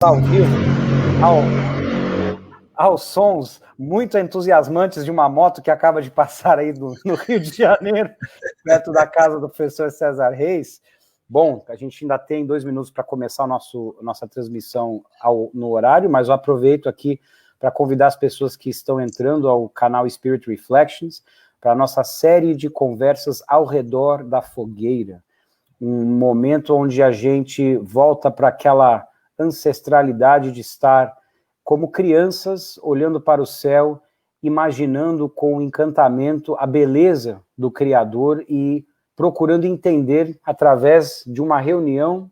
Ao vivo, aos sons muito entusiasmantes de uma moto que acaba de passar aí no Rio de Janeiro, perto da casa do professor César Reis. Bom, a gente ainda tem 2 minutos para começar nossa transmissão no horário, mas eu aproveito aqui para convidar as pessoas que estão entrando ao canal Spirit Reflections para a nossa série de conversas ao redor da fogueira. Um momento onde a gente volta para aquela ancestralidade de estar como crianças, olhando para o céu, imaginando com encantamento a beleza do Criador e procurando entender, através de uma reunião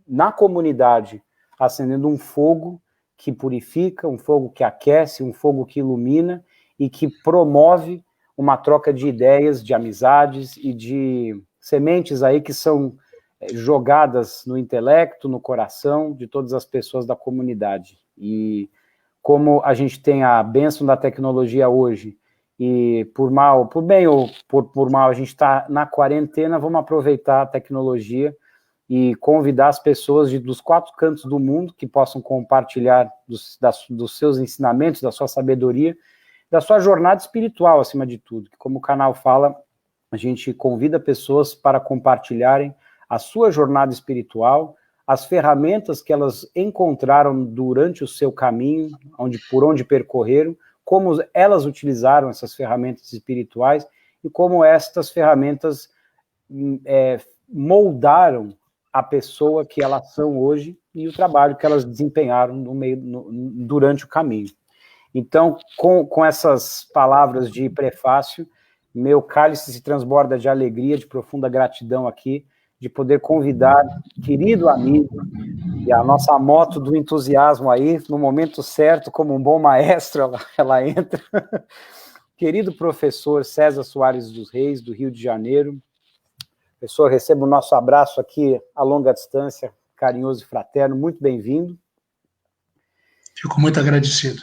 na comunidade, acendendo um fogo que purifica, um fogo que aquece, um fogo que ilumina e que promove uma troca de ideias, de amizades e de sementes aí que são jogadas no intelecto, no coração de todas as pessoas da comunidade. E como a gente tem a bênção da tecnologia hoje, e por bem ou por mal, a gente está na quarentena, vamos aproveitar a tecnologia e convidar as pessoas dos 4 cantos do mundo que possam compartilhar dos seus ensinamentos, da sua sabedoria, da sua jornada espiritual, acima de tudo. Como o canal fala, a gente convida pessoas para compartilharem a sua jornada espiritual, as ferramentas que elas encontraram durante o seu caminho, por onde percorreram, como elas utilizaram essas ferramentas espirituais e como estas ferramentas moldaram a pessoa que elas são hoje e o trabalho que elas desempenharam durante o caminho. Então, com essas palavras de prefácio, meu cálice se transborda de alegria, de profunda gratidão aqui, de poder convidar querido amigo e a nossa moto do entusiasmo aí, no momento certo, como um bom maestro, ela entra. Querido professor César Soares dos Reis, do Rio de Janeiro. Professor, receba o nosso abraço aqui a longa distância, carinhoso e fraterno, muito bem-vindo. Fico muito agradecido.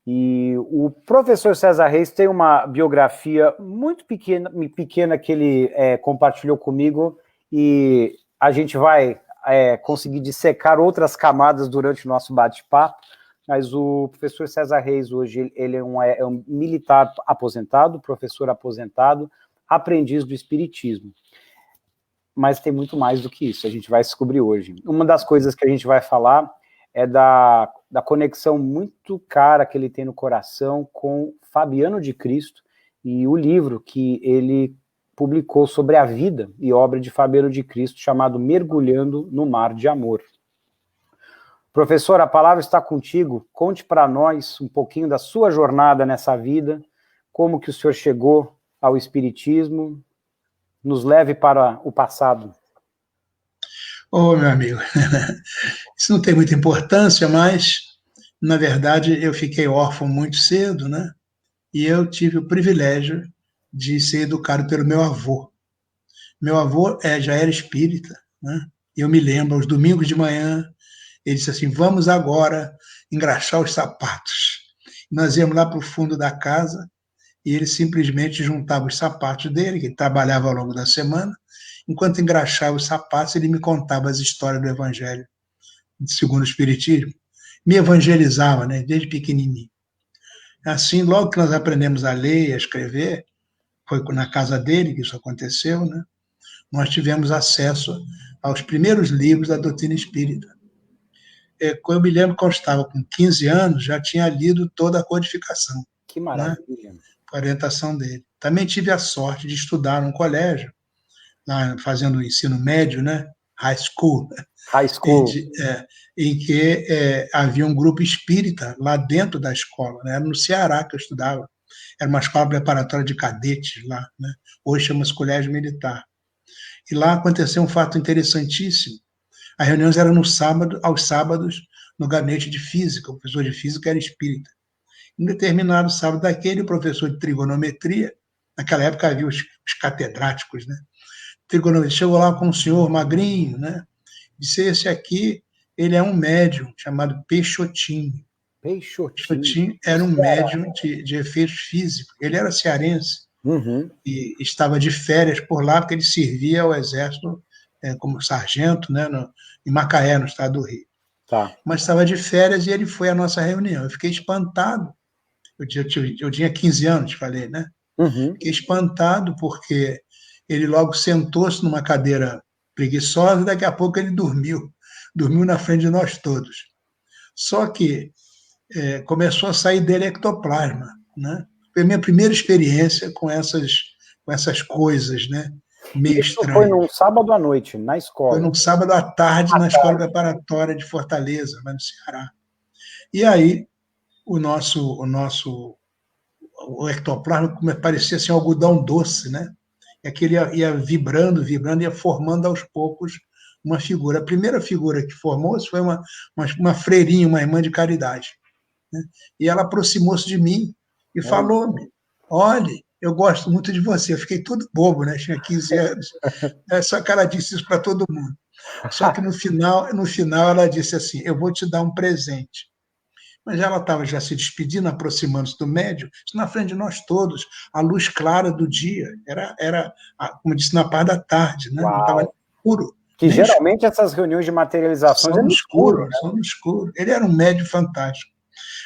E o professor César Reis tem uma biografia muito pequena que ele compartilhou comigo, e a gente vai conseguir dissecar outras camadas durante o nosso bate-papo, mas o professor César Reis hoje ele é um militar aposentado, professor aposentado, aprendiz do espiritismo. Mas tem muito mais do que isso, a gente vai descobrir hoje. Uma das coisas que a gente vai falar é da conexão muito cara que ele tem no coração com Fabiano de Cristo e o livro que ele publicou sobre a vida e obra de Fabiano de Cristo, chamado Mergulhando no Mar de Amor. Professor, a palavra está contigo. Conte para nós um pouquinho da sua jornada nessa vida, como que o senhor chegou ao espiritismo, nos leve para o passado. Ô, meu amigo, isso não tem muita importância, mas, na verdade, eu fiquei órfão muito cedo, né? E eu tive o privilégio de ser educado pelo meu avô. Meu avô já era espírita, né? Eu me lembro, aos domingos de manhã, ele disse assim, vamos agora engraxar os sapatos. Nós íamos lá para o fundo da casa e ele simplesmente juntava os sapatos dele, que ele trabalhava ao longo da semana. Enquanto engraxava os sapatos, ele me contava as histórias do Evangelho, segundo o Espiritismo. Me evangelizava, né, desde pequenininho. Assim, logo que nós aprendemos a ler e a escrever, foi na casa dele que isso aconteceu, né, nós tivemos acesso aos primeiros livros da doutrina espírita. Eu me lembro que eu estava com 15 anos, já tinha lido toda a codificação. Que maravilha. Né, com a orientação dele. Também tive a sorte de estudar num colégio, lá fazendo o ensino médio, né? High school. High school. Em que havia um grupo espírita lá dentro da escola, né? Era no Ceará que eu estudava. Era uma escola preparatória de cadetes lá, né? Hoje chama-se Colégio Militar. E lá aconteceu um fato interessantíssimo. As reuniões eram aos sábados, no gabinete de física. O professor de física era espírita. Em determinado sábado daquele, o professor de trigonometria, naquela época havia os catedráticos, né? Trigonometria, chegou lá com um senhor magrinho, né? Disse, esse aqui, ele é um médium chamado Peixotinho. Peixotinho era um médium de efeitos físicos. Ele era cearense. Uhum. E estava de férias por lá, porque ele servia ao exército como sargento, né, em Macaé, no estado do Rio. Tá. mas estava de férias e ele foi à nossa reunião. Eu fiquei espantado. Eu tinha 15 anos, falei, né? Uhum. Fiquei espantado porque ele logo sentou-se numa cadeira preguiçosa e daqui a pouco ele dormiu na frente de nós todos. Só que começou a sair dele ectoplasma, né? Foi a minha primeira experiência com essas coisas, né? Meio Isso foi estranhas. num sábado à noite, na Foi escola. num sábado à tarde na Escola Preparatória de Fortaleza, lá no Ceará. E aí o ectoplasma parecia assim, um algodão doce, né? E aquele ia vibrando, vibrando, ia formando aos poucos uma figura. A primeira figura que formou-se foi uma freirinha, uma irmã de caridade, né? E ela aproximou-se de mim e Olha. falou-me: olhe, eu gosto muito de você. Eu fiquei todo bobo, né? Tinha 15 anos. Só que ela disse isso para todo mundo. Só que no final ela disse assim: eu vou te dar um presente. Mas ela estava já se despedindo, aproximando-se do médium, na frente de nós todos, a luz clara do dia. Era como disse, na parte da tarde, né? Não estava Uau. escuro. Que Nem escuro. geralmente essas reuniões de materializações é no escuro, né? Só no escuro. Ele era um médium fantástico.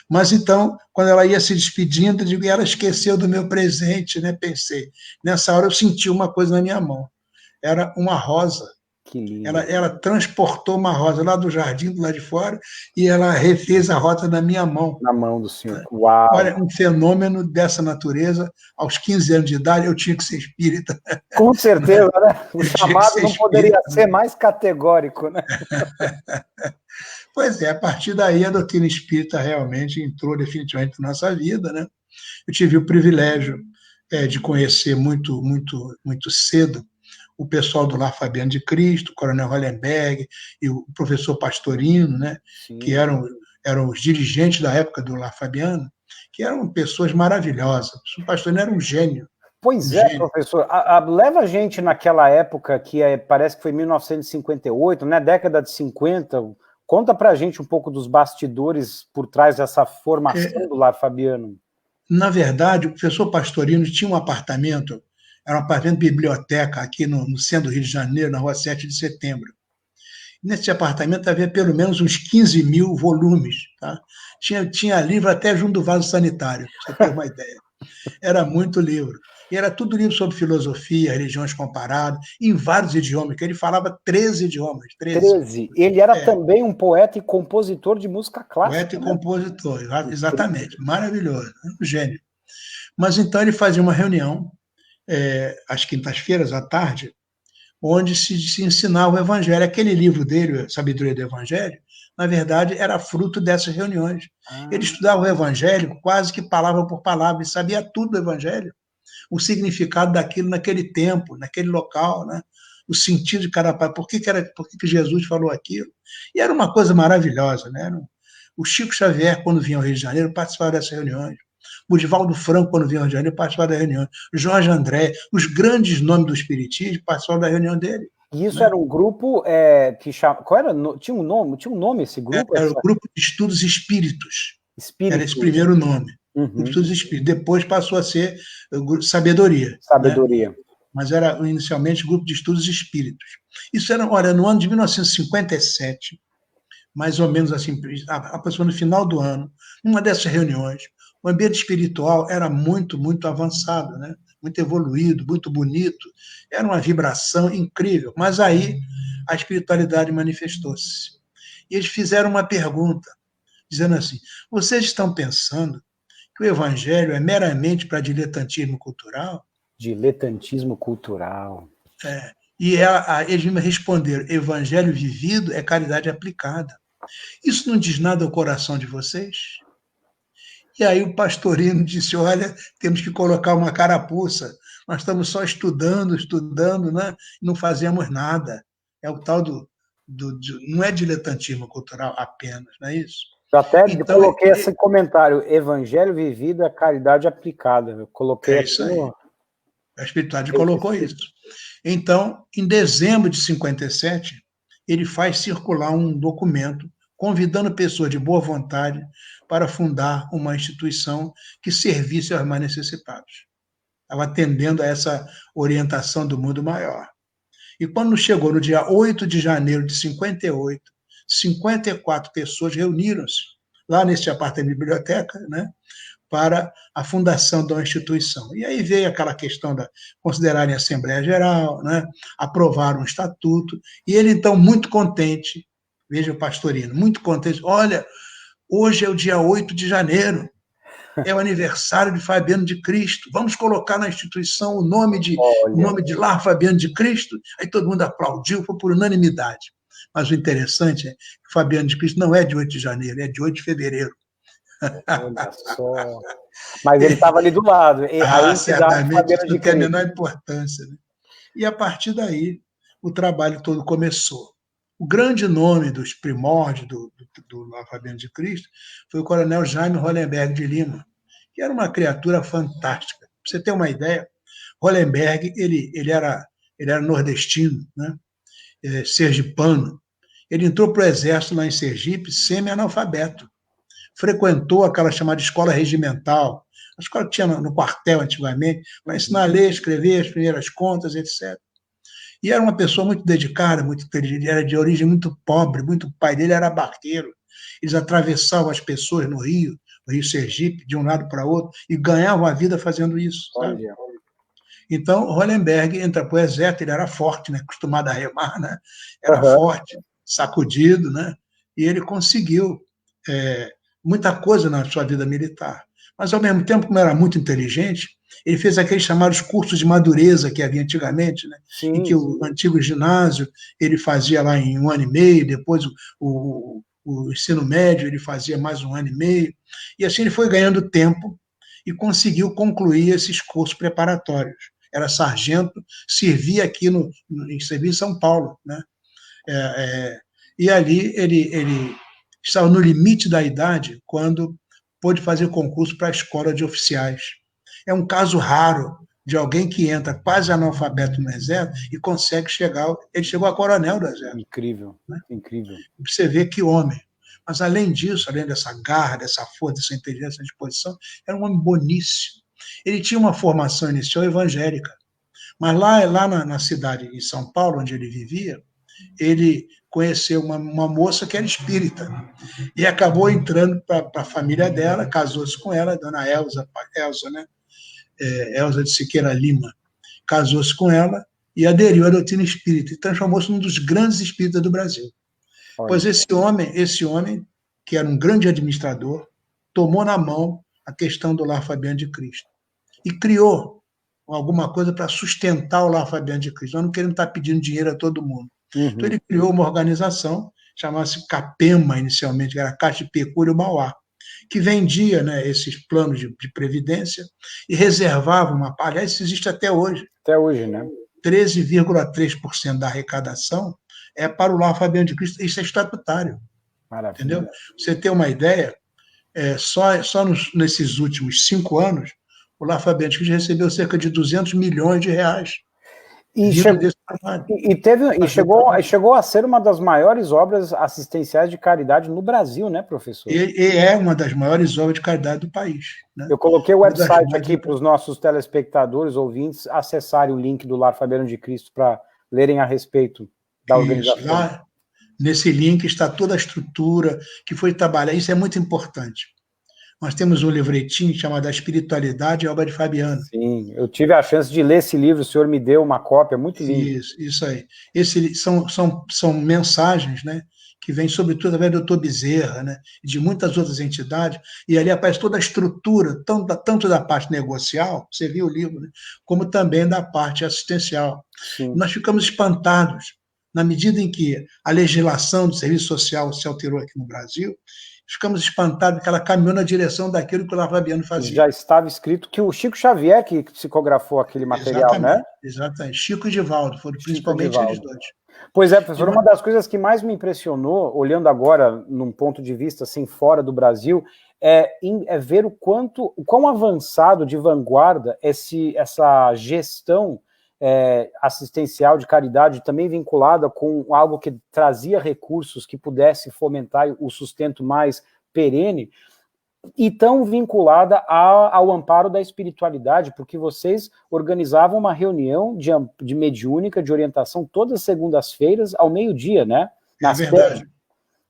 Mas então, quando ela ia se despedindo, eu digo, e ela esqueceu do meu presente, né? Pensei. Nessa hora eu senti uma coisa na minha mão. Era uma rosa. Que lindo. Ela transportou uma rosa lá do jardim, do lado de fora, e ela refez a rosa na minha mão. Na mão do senhor. Uau. Olha, um fenômeno dessa natureza, aos 15 anos de idade, eu tinha que ser espírita. Com certeza, né? O Eu tinha que chamado ser não poderia espírita. ser mais categórico, né? Pois é, a partir daí a doutrina espírita realmente entrou definitivamente na nossa vida, né? Eu tive o privilégio de conhecer muito, muito, muito cedo o pessoal do Lar Fabiano de Cristo, o Coronel Hollenberg e o professor Pastorino, né? Que Sim. eram os dirigentes da época do Lar Fabiano, que eram pessoas maravilhosas. O Pastorino era um gênio. Um Pois é, gênio. professor. Leva a gente naquela época que parece que foi 1958, né? Década de 50. Conta pra gente um pouco dos bastidores por trás dessa formação do Lar Fabiano. Na verdade, o professor Pastorino tinha um apartamento, era um apartamento biblioteca aqui no centro do Rio de Janeiro, na rua 7 de Setembro. Nesse apartamento havia pelo menos uns 15 mil volumes. Tá? Tinha livro até junto do vaso sanitário, para você ter uma ideia. Era muito livro. E era tudo livro sobre filosofia, religiões comparadas, em vários idiomas, que ele falava 13 idiomas. 13. Ele era também um poeta e compositor de música clássica. Poeta e né? compositor, exatamente. Maravilhoso, um gênio. Mas então ele fazia uma reunião, às quintas-feiras à tarde, onde se ensinava o Evangelho. Aquele livro dele, Sabedoria do Evangelho, na verdade, era fruto dessas reuniões. Ele estudava o Evangelho quase que palavra por palavra, e sabia tudo do Evangelho, o significado daquilo naquele tempo, naquele local, né? O sentido de cada palavra, por que Jesus falou aquilo. E era uma coisa maravilhosa. Né? O Chico Xavier, quando vinha ao Rio de Janeiro, participava dessas reuniões. O Divaldo Franco, quando vinha ao Rio de Janeiro, participava da reunião. Jorge André, os grandes nomes do espiritismo participavam da reunião dele. E isso Né? era um grupo que chama. Qual era? Tinha um nome esse grupo? Era o Grupo de Estudos Espíritos. Era esse Espíritos. primeiro nome. Uhum. Grupo de Estudos Espíritos. Depois passou a ser Sabedoria. Sabedoria. Né? Mas era inicialmente Grupo de Estudos Espíritos. Isso era, olha, no ano de 1957, mais ou menos assim, aproximadamente no final do ano, numa dessas reuniões, o ambiente espiritual era muito, muito avançado, né? Muito evoluído, muito bonito, era uma vibração incrível. Mas aí a espiritualidade manifestou-se. E eles fizeram uma pergunta, dizendo assim: vocês estão pensando que o evangelho é meramente para diletantismo cultural? Diletantismo cultural. E eles me responderam: evangelho vivido é caridade aplicada. Isso não diz nada ao coração de vocês? E aí o Pastorino disse: olha, temos que colocar uma carapuça. Nós estamos só estudando, né? Não fazemos nada. É o tal não é diletantismo cultural apenas, não é isso? Eu até Então, coloquei esse comentário: evangelho vivido é caridade aplicada. Eu coloquei isso aqui. aí. A espiritualidade colocou isso. Então, em dezembro de 57, ele faz circular um documento convidando pessoas de boa vontade para fundar uma instituição que servisse aos mais necessitados. Estava atendendo a essa orientação do mundo maior. E quando chegou no dia 8 de janeiro de 58, 54 pessoas reuniram-se lá nesse apartamento de biblioteca, né, para a fundação da instituição. E aí veio aquela questão de considerarem a Assembleia Geral, né, aprovar um estatuto, e ele, então, muito contente, veja o Pastorino, muito contente, olha, hoje é o dia 8 de janeiro, é o aniversário de Fabiano de Cristo, vamos colocar na instituição o nome de Lar Fabiano de Cristo. Aí todo mundo aplaudiu, foi por unanimidade. Mas o interessante é que Fabiano de Cristo não é de 8 de janeiro, é de 8 de fevereiro. Olha só. Mas ele estava ali do lado. Certamente isso não tem a menor importância. Né? E a partir daí, o trabalho todo começou. O grande nome dos primórdios do Fabiano de Cristo foi o coronel Jaime Hollenberg de Lima, que era uma criatura fantástica. Para você ter uma ideia, Hollenberg ele era nordestino, né? Sergipano. Ele entrou para o exército lá em Sergipe semi-analfabeto. Frequentou aquela chamada escola regimental, a escola que tinha no quartel antigamente, para ensinar a ler, escrever as primeiras contas, etc. E era uma pessoa muito dedicada, muito inteligente, era de origem muito pobre, o pai dele era barqueiro. Eles atravessavam as pessoas no Rio Sergipe, de um lado para outro, e ganhavam a vida fazendo isso. Sabe? Então, Hollenberg entra para o exército, ele era forte, né? Acostumado a remar, né? Era forte, sacudido, né? E ele conseguiu muita coisa na sua vida militar. Mas, ao mesmo tempo, como era muito inteligente, ele fez aqueles chamados cursos de madureza que havia antigamente, né? Em que o antigo ginásio ele fazia lá em 1 ano e meio, depois o ensino médio ele fazia mais 1 ano e meio, e assim ele foi ganhando tempo e conseguiu concluir esses cursos preparatórios. Era sargento, servia aqui servia em São Paulo, né? E ali ele estava no limite da idade quando pôde fazer concurso para a escola de oficiais. É um caso raro de alguém que entra quase analfabeto no exército e consegue chegar. Ele chegou a coronel do exército. Incrível, né? Incrível. Você vê que homem. Mas, além disso, além dessa garra, dessa força, dessa inteligência, dessa disposição, era um homem boníssimo. Ele tinha uma formação inicial evangélica. Mas lá na cidade, em São Paulo, onde ele vivia, ele conheceu uma moça que era espírita e acabou entrando para a família dela, casou-se com ela, dona Elza, né? Elza de Siqueira Lima, casou-se com ela e aderiu à doutrina espírita e transformou-se num dos grandes espíritas do Brasil. Olha. Pois esse homem, que era um grande administrador, tomou na mão a questão do Lar Fabiano de Cristo e criou alguma coisa para sustentar o Lar Fabiano de Cristo. Nós não queremos estar pedindo dinheiro a todo mundo. Então ele criou uma organização, chamava-se CAPEMA inicialmente, que era a Caixa de Pecúlio Mauá, que vendia, né, esses planos de previdência e reservava uma parte. Aliás, isso existe até hoje. Até hoje, né? 13,3% da arrecadação é para o Lar Fabiano de Cristo. Isso é estatutário. Maravilha. Entendeu? Pra você ter uma ideia, só nesses últimos 5 anos, o Lar Fabiano de Cristo recebeu cerca de 200 milhões de reais. Chegou a ser uma das maiores obras assistenciais de caridade no Brasil, né, professor? E é uma das maiores obras de caridade do país. Né? Eu coloquei o website aqui para os nossos telespectadores, ouvintes, acessarem o link do Lar Fabiano de Cristo para lerem a respeito da organização. Lá, nesse link está toda a estrutura que foi trabalhada. Isso é muito importante. Nós temos um livretinho chamado A Espiritualidade e a Obra de Fabiano. Sim, eu tive a chance de ler esse livro, o senhor me deu uma cópia, muito lindo. Isso aí. São mensagens, né, que vêm sobretudo através do Dr. Bezerra, né, e de muitas outras entidades, e ali aparece toda a estrutura, tanto da parte negocial, você viu o livro, né, como também da parte assistencial. Nós ficamos espantados, na medida em que a legislação do serviço social se alterou aqui no Brasil, ficamos espantados que ela caminhou na direção daquilo que o Lar Fabiano fazia. Já estava escrito que o Chico Xavier que psicografou aquele material, né? Exatamente. Chico e Divaldo, foram principalmente eles dois. Pois é, professor, uma das coisas que mais me impressionou, olhando agora num ponto de vista assim, fora do Brasil, é ver o quão avançado de vanguarda essa gestão assistencial de caridade, também vinculada com algo que trazia recursos que pudesse fomentar o sustento mais perene, e tão vinculada ao amparo da espiritualidade, porque vocês organizavam uma reunião de mediúnica, de orientação, todas as segundas-feiras, ao meio-dia, né? É verdade.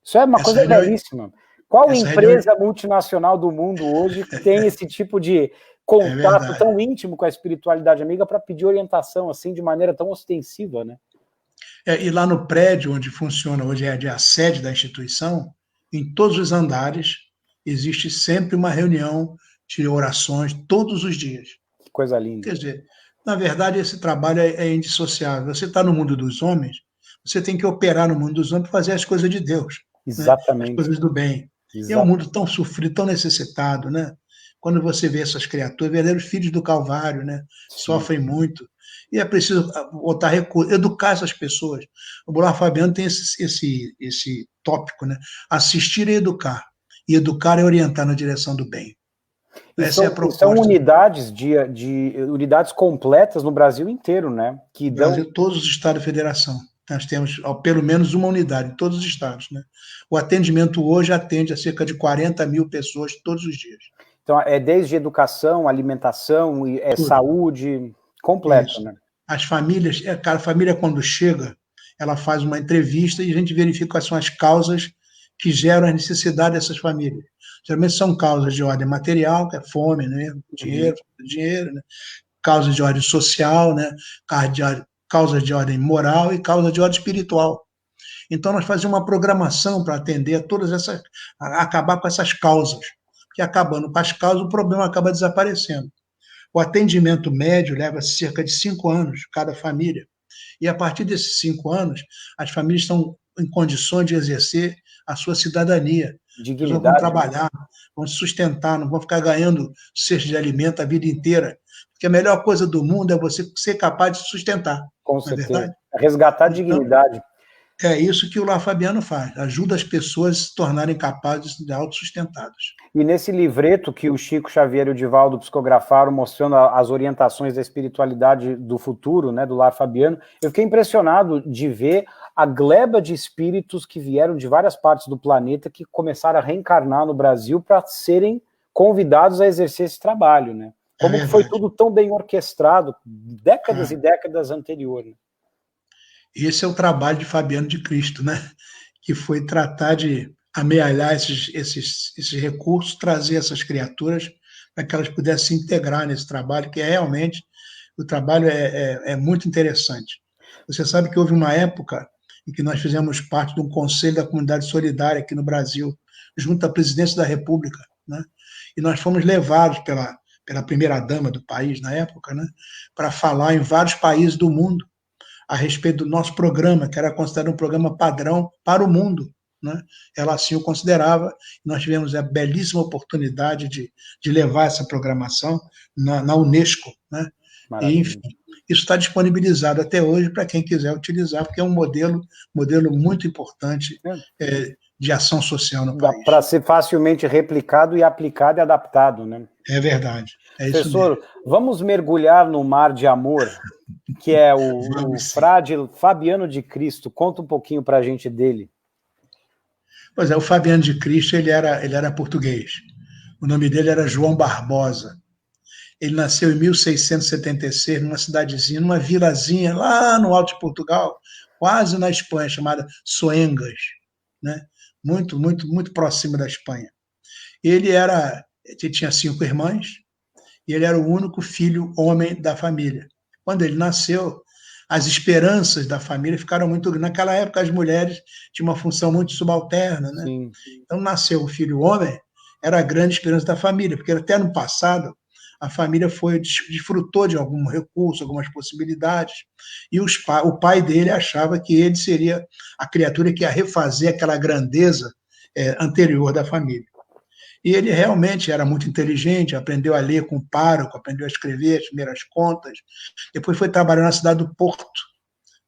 Isso é uma coisa belíssima. Qual empresa multinacional do mundo hoje tem esse tipo de contato tão íntimo com a espiritualidade amiga para pedir orientação assim de maneira tão ostensiva, né? E lá no prédio onde funciona hoje é a sede da instituição, em todos os andares existe sempre uma reunião de orações todos os dias. Que coisa linda. Quer dizer, na verdade esse trabalho é indissociável. Você está no mundo dos homens, você tem que operar no mundo dos homens para fazer as coisas de Deus, exatamente, né? As coisas do bem. exatamente. E é um mundo tão sofrido, tão necessitado, né? Quando você vê essas criaturas, verdadeiros filhos do Calvário, né? Sofrem muito. E é preciso botar recurso, educar essas pessoas. O Boulard Fabiano tem esse tópico, né? Assistir e educar. E educar é orientar na direção do bem. Essa é a proposta. São unidades unidades completas no Brasil inteiro, né? No Brasil, todos os estados da federação. Nós temos pelo menos uma unidade em todos os estados, né? O atendimento hoje atende a cerca de 40 mil pessoas todos os dias. Então, é desde educação, alimentação, saúde, completo, isso, né? As famílias, a família quando chega, ela faz uma entrevista e a gente verifica quais são as causas que geram a necessidade dessas famílias. Geralmente são causas de ordem material, que é fome, né? Dinheiro, né? Causas de ordem social, né? Causas de ordem moral e causas de ordem espiritual. Então, nós fazemos uma programação para atender a todas essas, acabar com essas causas. Porque acabando com as causas, o problema acaba desaparecendo. O atendimento médio leva cerca de 5 anos, cada família. E a partir desses 5 anos, as famílias estão em condições de exercer a sua cidadania. Eles vão trabalhar, vão se sustentar, não vão ficar ganhando cesta de alimento a vida inteira. Porque a melhor coisa do mundo é você ser capaz de se sustentar. Com certeza. Resgatar a dignidade. É isso que o Lar Fabiano faz, ajuda as pessoas a se tornarem capazes de autossustentadas. E nesse livreto que o Chico Xavier e o Divaldo psicografaram, mostrando as orientações da espiritualidade do futuro, né, do Lar Fabiano, eu fiquei impressionado de ver a gleba de espíritos que vieram de várias partes do planeta que começaram a reencarnar no Brasil para serem convidados a exercer esse trabalho, né? Como foi tudo tão bem orquestrado, décadas e décadas anteriores. Esse é o trabalho de Fabiano de Cristo, né? Que foi tratar de amealhar esses recursos, trazer essas criaturas para que elas pudessem se integrar nesse trabalho, que realmente o trabalho é muito interessante. Você sabe que houve uma época em que nós fizemos parte de um conselho da comunidade solidária aqui no Brasil, junto à presidência da República, né? E nós fomos levados pela primeira-dama do país na época, né? Para falar em vários países do mundo a respeito do nosso programa, que era considerado um programa padrão para o mundo, né? Ela assim o considerava. Nós tivemos a belíssima oportunidade de levar essa programação na Unesco, né? E, enfim, isso está disponibilizado até hoje para quem quiser utilizar, porque é um modelo muito importante de ação social no país. Para ser facilmente replicado e aplicado e adaptado, né? É verdade. É isso Professor, mesmo. vamos mergulhar no mar de amor, que é o frade Fabiano de Cristo. Conta um pouquinho para a gente dele. Pois é, o Fabiano de Cristo, ele era português. O nome dele era João Barbosa. Ele nasceu em 1676, numa cidadezinha, numa vilazinha lá no alto de Portugal, quase na Espanha, chamada Soengas, né? Muito, muito, muito próximo da Espanha. Ele tinha 5 irmãs e ele era o único filho homem da família. Quando ele nasceu, as esperanças da família ficaram muito grandes. Naquela época, as mulheres tinham uma função muito subalterna, né? Sim. Então, nasceu o filho homem, era a grande esperança da família, porque até no passado, a família desfrutou de algum recurso, algumas possibilidades, e o pai dele achava que ele seria a criatura que ia refazer aquela grandeza anterior da família. E ele realmente era muito inteligente, aprendeu a ler com o pároco, aprendeu a escrever as primeiras contas, depois foi trabalhar na cidade do Porto,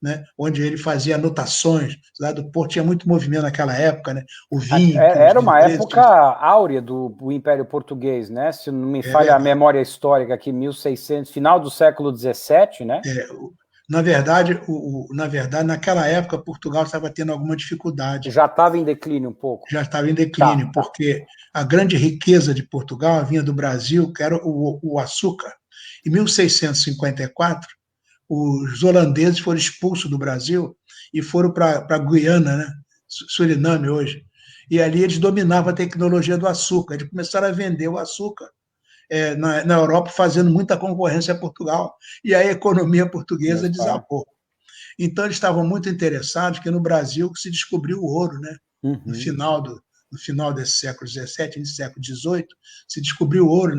né, onde ele fazia anotações. A cidade do Porto tinha muito movimento naquela época, né, o vinho... Era uma época áurea do Império Português, né, se não me falha a memória histórica aqui, 1600, final do século XVII, né? Na verdade, naquela época, Portugal estava tendo alguma dificuldade. Já estava em declínio um pouco. Já estava em declínio, porque a grande riqueza de Portugal vinha do Brasil, que era o açúcar. Em 1654, os holandeses foram expulsos do Brasil e foram para a Guiana, né? Suriname hoje. E ali eles dominavam a tecnologia do açúcar. Eles começaram a vender o açúcar na Europa, fazendo muita concorrência a Portugal. E a economia portuguesa desabou. Então, eles estavam muito interessados que no Brasil se descobriu o ouro, né? No final desse século XVII, início do século XVIII, se descobriu o ouro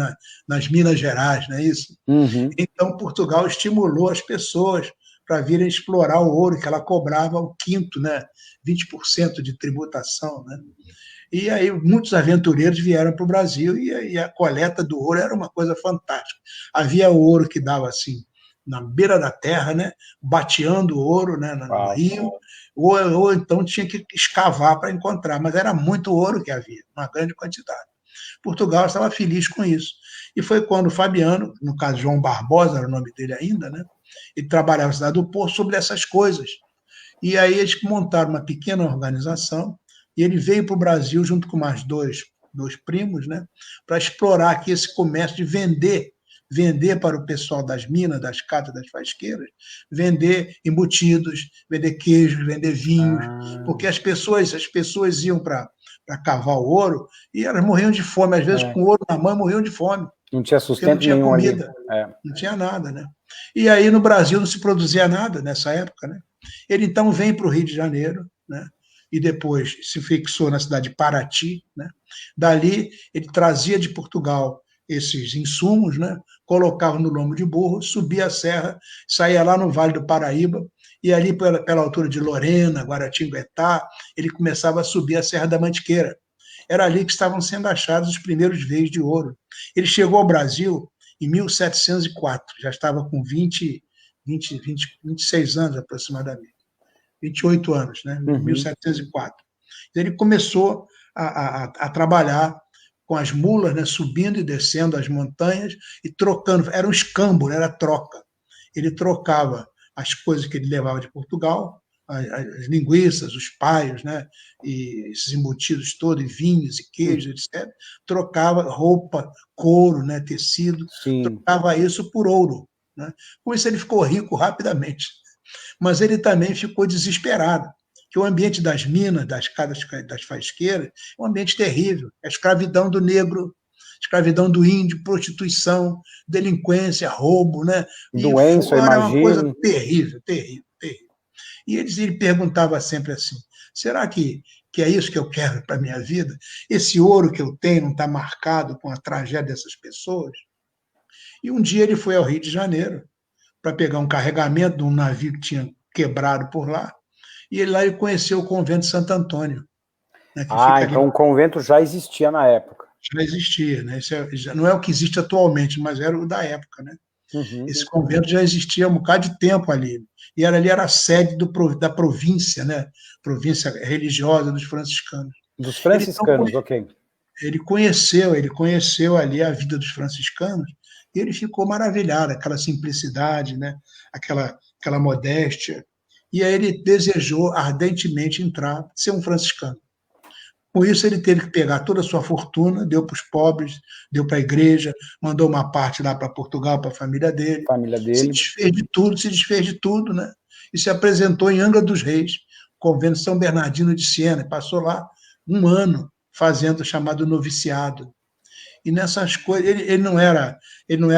nas Minas Gerais, não é isso? Então, Portugal estimulou as pessoas para virem explorar o ouro, que ela cobrava o quinto, né? 20% de tributação, né? E aí muitos aventureiros vieram para o Brasil e a coleta do ouro era uma coisa fantástica. Havia ouro que dava assim, na beira da terra, né? Bateando o ouro, né? No rio, ou então tinha que escavar para encontrar, mas era muito ouro que havia, uma grande quantidade. Portugal estava feliz com isso. E foi quando o Fabiano, no caso João Barbosa, era o nome dele ainda, né? Ele trabalhava na cidade do Porto sobre essas coisas. E aí eles montaram uma pequena organização e ele veio para o Brasil junto com mais dois primos, né, para explorar aqui esse comércio de vender para o pessoal das minas, das catas, das fasqueiras, vender embutidos, vender queijos, vender vinhos, porque as pessoas iam para cavar o ouro e elas morriam de fome, às vezes com ouro na mão morriam de fome. Não tinha sustento, não tinha nenhum comida, não tinha nada, né? E aí no Brasil não se produzia nada nessa época, né? Ele então vem para o Rio de Janeiro, né? E depois se fixou na cidade de Paraty, né? Dali ele trazia de Portugal esses insumos, né? Colocava no lombo de burro, subia a serra, saía lá no Vale do Paraíba e ali pela altura de Lorena, Guaratinguetá, ele começava a subir a Serra da Mantiqueira. Era ali que estavam sendo achados os primeiros veios de ouro. Ele chegou ao Brasil em 1704, já estava com 26 anos aproximadamente, 28 anos, né? 1704. Ele começou a trabalhar com as mulas, né? Subindo e descendo as montanhas e trocando, era um escambo, era troca. Ele trocava as coisas que ele levava de Portugal, as linguiças, os paios, né? E esses embutidos todos, e vinhos e queijos, etc. Trocava roupa, couro, né? Tecido, trocava isso por ouro, né? Com isso ele ficou rico rapidamente. Mas ele também ficou desesperado, que o ambiente das minas, das casas, das fasqueiras, é um ambiente terrível. A escravidão do negro, escravidão do índio, prostituição, delinquência, roubo, né? Doença, era uma coisa terrível, terrível, terrível. E ele perguntava sempre assim, será que é isso que eu quero para a minha vida? Esse ouro que eu tenho não está marcado com a tragédia dessas pessoas? E um dia ele foi ao Rio de Janeiro para pegar um carregamento de um navio que tinha quebrado por lá, e lá ele conheceu o convento de Santo Antônio. Né, então o convento já existia na época. Já existia, né? Isso não é o que existe atualmente, mas era o da época, né? Esse convento já existia há um bocado de tempo ali. E ali era a sede da província, né? Província religiosa dos franciscanos. Dos franciscanos, ok. Ele conheceu ali a vida dos franciscanos e ele ficou maravilhado, aquela simplicidade, né? Aquela modéstia. E aí ele desejou ardentemente ser um franciscano. Com isso, ele teve que pegar toda a sua fortuna, deu para os pobres, deu para a igreja, mandou uma parte lá para Portugal, para a família dele. Se desfez de tudo, né? E se apresentou em Angra dos Reis, convento São Bernardino de Siena, passou lá um ano fazendo o chamado noviciado. E nessas coisas, ele não era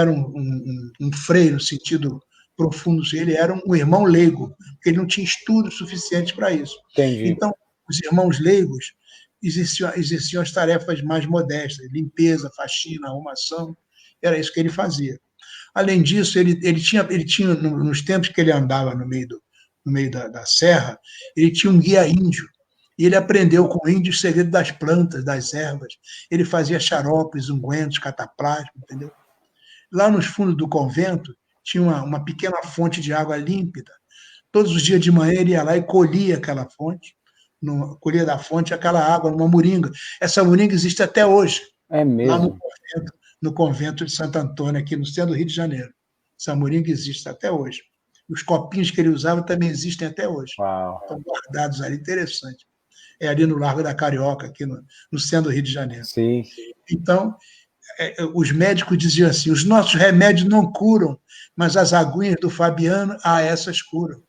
um frei no sentido profundo, ele era um irmão leigo, porque ele não tinha estudo suficiente para isso. Entendi. Então, os irmãos leigos existiam as tarefas mais modestas, limpeza, faxina, arrumação, era isso que ele fazia. Além disso, ele tinha, nos tempos que ele andava no meio da serra, ele tinha um guia índio, e ele aprendeu com o índio o segredo das plantas, das ervas, ele fazia xaropes, ungüentos, cataplasma, entendeu? Lá nos fundos do convento, tinha uma pequena fonte de água límpida. Todos os dias de manhã ele ia lá e colhia aquela fonte, colhia da fonte aquela água numa moringa. Essa moringa existe até hoje. É mesmo? Lá no convento de Santo Antônio, aqui no centro do Rio de Janeiro. Essa moringa existe até hoje. Os copinhos que ele usava também existem até hoje. Uau. Estão guardados ali, interessante. É ali no Largo da Carioca, aqui no centro do Rio de Janeiro. Sim. Então, os médicos diziam assim, os nossos remédios não curam, mas as aguinhas do Fabiano, essas curam.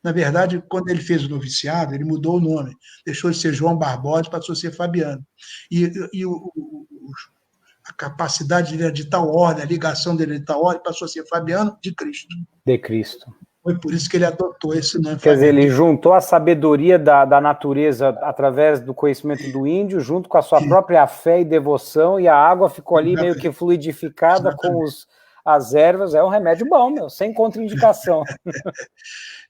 Na verdade, quando ele fez o noviciado, ele mudou o nome, deixou de ser João Barbosa, passou a ser Fabiano. E a capacidade dele de tal ordem, a ligação dele de tal ordem, passou a ser Fabiano de Cristo. De Cristo. Foi por isso que ele adotou esse nome. Quer dizer, ele juntou a sabedoria da natureza através do conhecimento do índio, junto com a sua própria fé e devoção, e a água ficou ali meio que fluidificada com as ervas. É um remédio bom, meu, sem contraindicação.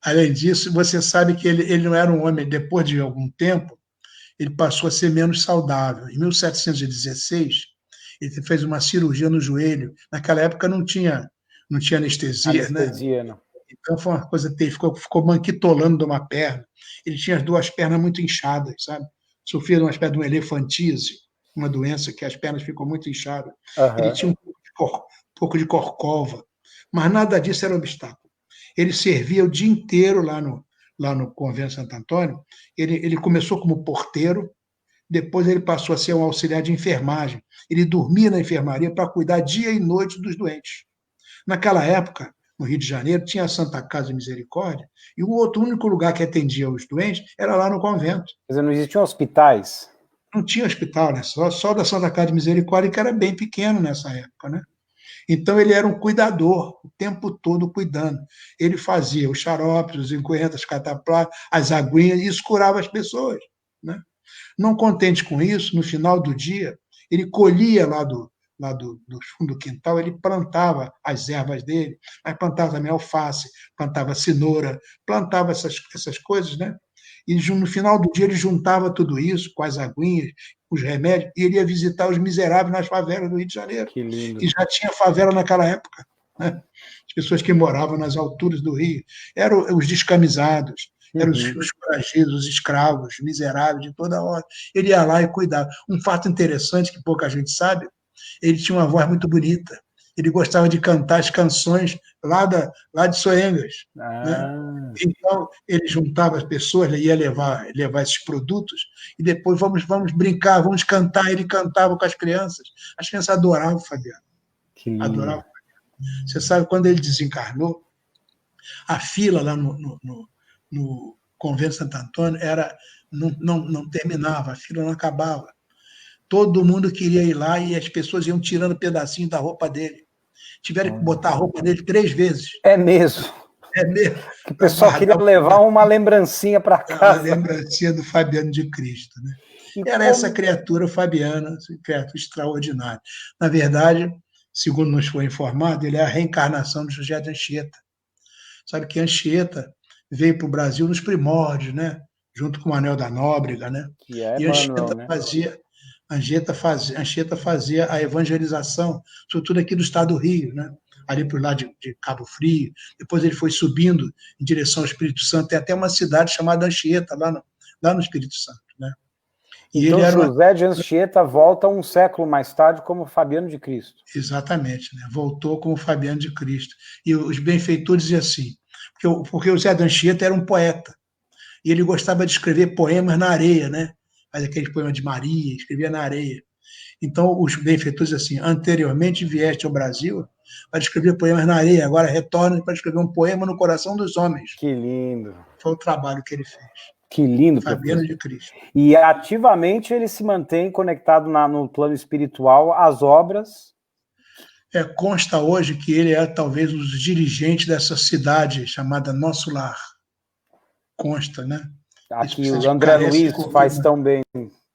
Além disso, você sabe que ele não era um homem, depois de algum tempo, ele passou a ser menos saudável. Em 1716, ele fez uma cirurgia no joelho. Naquela época não tinha anestesia, né? Não. Então foi uma coisa terrível, ficou manquitolando de uma perna. Ele tinha as duas pernas muito inchadas, sabe? Sofria de uma espécie de uma elefantise, uma doença que as pernas ficam muito inchadas. Uhum. Ele tinha um pouco de corcova, mas nada disso era obstáculo. Ele servia o dia inteiro lá no Convento Santo Antônio. Ele começou como porteiro, depois ele passou a ser um auxiliar de enfermagem. Ele dormia na enfermaria para cuidar dia e noite dos doentes. Naquela época, no Rio de Janeiro, tinha a Santa Casa de Misericórdia, e o único lugar que atendia os doentes era lá no convento. Quer dizer, não existiam hospitais? Não tinha hospital, né? Só da Santa Casa de Misericórdia, que era bem pequeno nessa época, né? Então, ele era um cuidador, o tempo todo cuidando. Ele fazia os xaropes, os encoentos, as cataplás, as aguinhas, e isso curava as pessoas, né? Não contente com isso, no final do dia, ele colhia lá do fundo do quintal, ele plantava as ervas dele, mas plantava também alface, plantava cenoura, plantava essas coisas, né? E no final do dia ele juntava tudo isso com as aguinhas, os remédios, e ele ia visitar os miseráveis nas favelas do Rio de Janeiro. Que lindo. Que já tinha favela naquela época, né? As pessoas que moravam nas alturas do Rio eram os descamisados, eram os foragidos, os escravos, os miseráveis de toda hora. Ele ia lá e cuidava. Um fato interessante que pouca gente sabe, ele tinha uma voz muito bonita. Ele gostava de cantar as canções lá de Soengas. Né? Então, ele juntava as pessoas, ele ia levar esses produtos, e depois vamos brincar, vamos cantar. Ele cantava com as crianças. As crianças adoravam o Fabiano. Adoravam. Você sabe, quando ele desencarnou, a fila lá no Convento Santo Antônio não terminava, a fila não acabava. Todo mundo queria ir lá e as pessoas iam tirando pedacinho da roupa dele. Tiveram que botar a roupa dele 3 vezes. É mesmo? É mesmo. O pessoal queria levar uma lembrancinha para casa. Uma lembrancinha do Fabiano de Cristo. Né? Era essa criatura fabiana, criatura extraordinária. Na verdade, segundo nos foi informado, ele é a reencarnação de José de Anchieta. Sabe que Anchieta veio para o Brasil nos primórdios, né? Junto com o Anel da Nóbrega, né? Que é e Emmanuel, né? Anchieta fazia a evangelização, sobretudo aqui do estado do Rio, né? Ali para o lado de Cabo Frio. Depois ele foi subindo em direção ao Espírito Santo. Tem até uma cidade chamada Anchieta, lá no Espírito Santo. Né? E então, José de Anchieta volta um século mais tarde como Fabiano de Cristo. Exatamente, né? Voltou como Fabiano de Cristo. E os benfeitores diziam assim, porque o José de Anchieta era um poeta, e ele gostava de escrever poemas na areia, né? Faz aqueles poemas de Maria, escrevia na areia. Então, os benfeitores diziam assim, anteriormente vieste ao Brasil para escrever poemas na areia, agora retorna para escrever um poema no coração dos homens. Que lindo. Foi o trabalho que ele fez. Que lindo, Fabiano professor. de Cristo. E ativamente ele se mantém conectado no plano espiritual às obras. Consta hoje que ele é talvez um dos dirigentes dessa cidade chamada Nosso Lar. Consta, né? Aqui o André Luiz faz tão bem,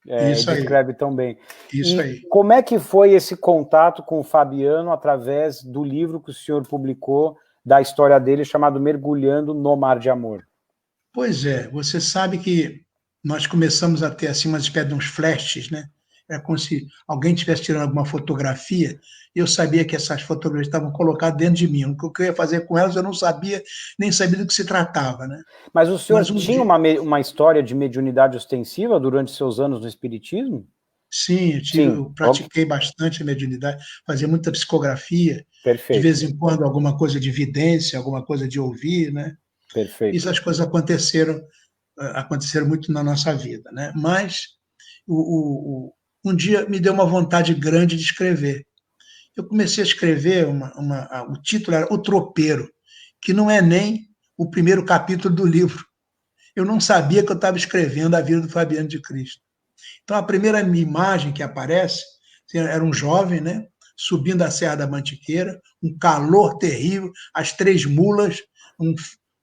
descreve tão bem. Isso aí. Como é que foi esse contato com o Fabiano através do livro que o senhor publicou, da história dele, chamado Mergulhando no Mar de Amor? Pois é, você sabe que nós começamos a ter assim umas espécie de uns flashes, né? Era como se alguém estivesse tirando alguma fotografia, e eu sabia que essas fotografias estavam colocadas dentro de mim. O que eu ia fazer com elas eu não sabia, nem sabia do que se tratava, né? Mas o senhor tinha uma história de mediunidade ostensiva durante seus anos no Espiritismo? Sim, eu pratiquei bastante a mediunidade, fazia muita psicografia. Perfeito. De vez em quando alguma coisa de vidência, alguma coisa de ouvir, né? Perfeito. Essas coisas aconteceram muito na nossa vida, né? Mas um dia me deu uma vontade grande de escrever. Eu comecei a escrever, o título era O Tropeiro, que não é nem o primeiro capítulo do livro. Eu não sabia que eu estava escrevendo a vida do Fabiano de Cristo. Então, a primeira imagem que aparece era um jovem, né, subindo a Serra da Mantiqueira, um calor terrível, as 3 mulas,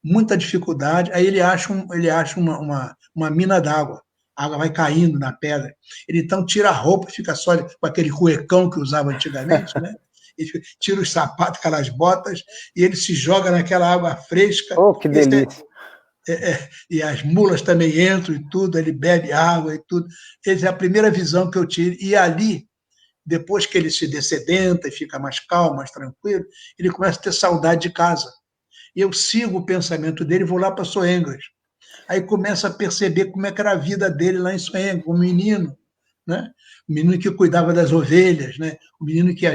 muita dificuldade. Aí ele acha uma mina d'água. A água vai caindo na pedra. Ele então tira a roupa, fica só com aquele cuecão que usava antigamente, né? Ele tira os sapatos, aquelas botas, e ele se joga naquela água fresca. Oh, que delícia! E as mulas também entram e tudo, ele bebe água e tudo. Essa é a primeira visão que eu tive. E ali, depois que ele se dessedenta e fica mais calmo, mais tranquilo, ele começa a ter saudade de casa. E eu sigo o pensamento dele e vou lá para Soengas. Aí começa a perceber como é que era a vida dele lá em Soengas, um menino, né? O menino que cuidava das ovelhas, né? O menino que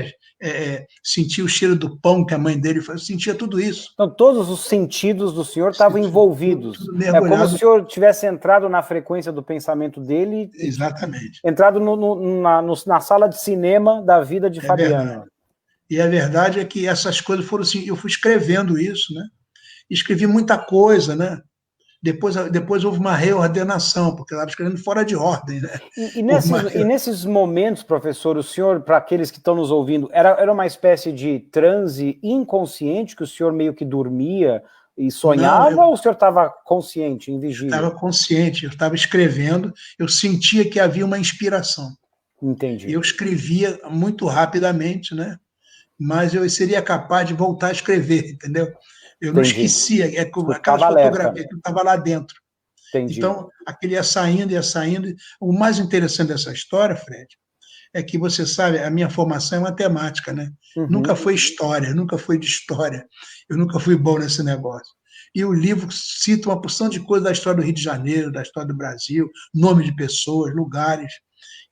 sentia o cheiro do pão que a mãe dele fazia, sentia tudo isso. Então, todos os sentidos do senhor estavam envolvidos. Tudo mergulhado. É como se o senhor tivesse entrado na frequência do pensamento dele. Exatamente. Entrado na sala de cinema da vida de Fabiano. Verdade. E a verdade é que essas coisas foram assim, eu fui escrevendo isso, né? Escrevi muita coisa, né? Depois houve uma reordenação, porque eu estava escrevendo fora de ordem, né? E nesses momentos, professor, o senhor, para aqueles que estão nos ouvindo, era uma espécie de transe inconsciente, que o senhor meio que dormia e sonhava, ou o senhor estava consciente, em vigília? Estava consciente, eu estava escrevendo, eu sentia que havia uma inspiração. Entendi. E eu escrevia muito rapidamente, né? Mas eu seria capaz de voltar a escrever, entendeu? Eu não esquecia, aquelas fotografias que estava lá dentro. Entendi. Então, aquele ia saindo. O mais interessante dessa história, Fred, é que você sabe, a minha formação é matemática, né? Uhum. Nunca foi história, nunca foi de história. Eu nunca fui bom nesse negócio. E o livro cita uma porção de coisas da história do Rio de Janeiro, da história do Brasil, nome de pessoas, lugares.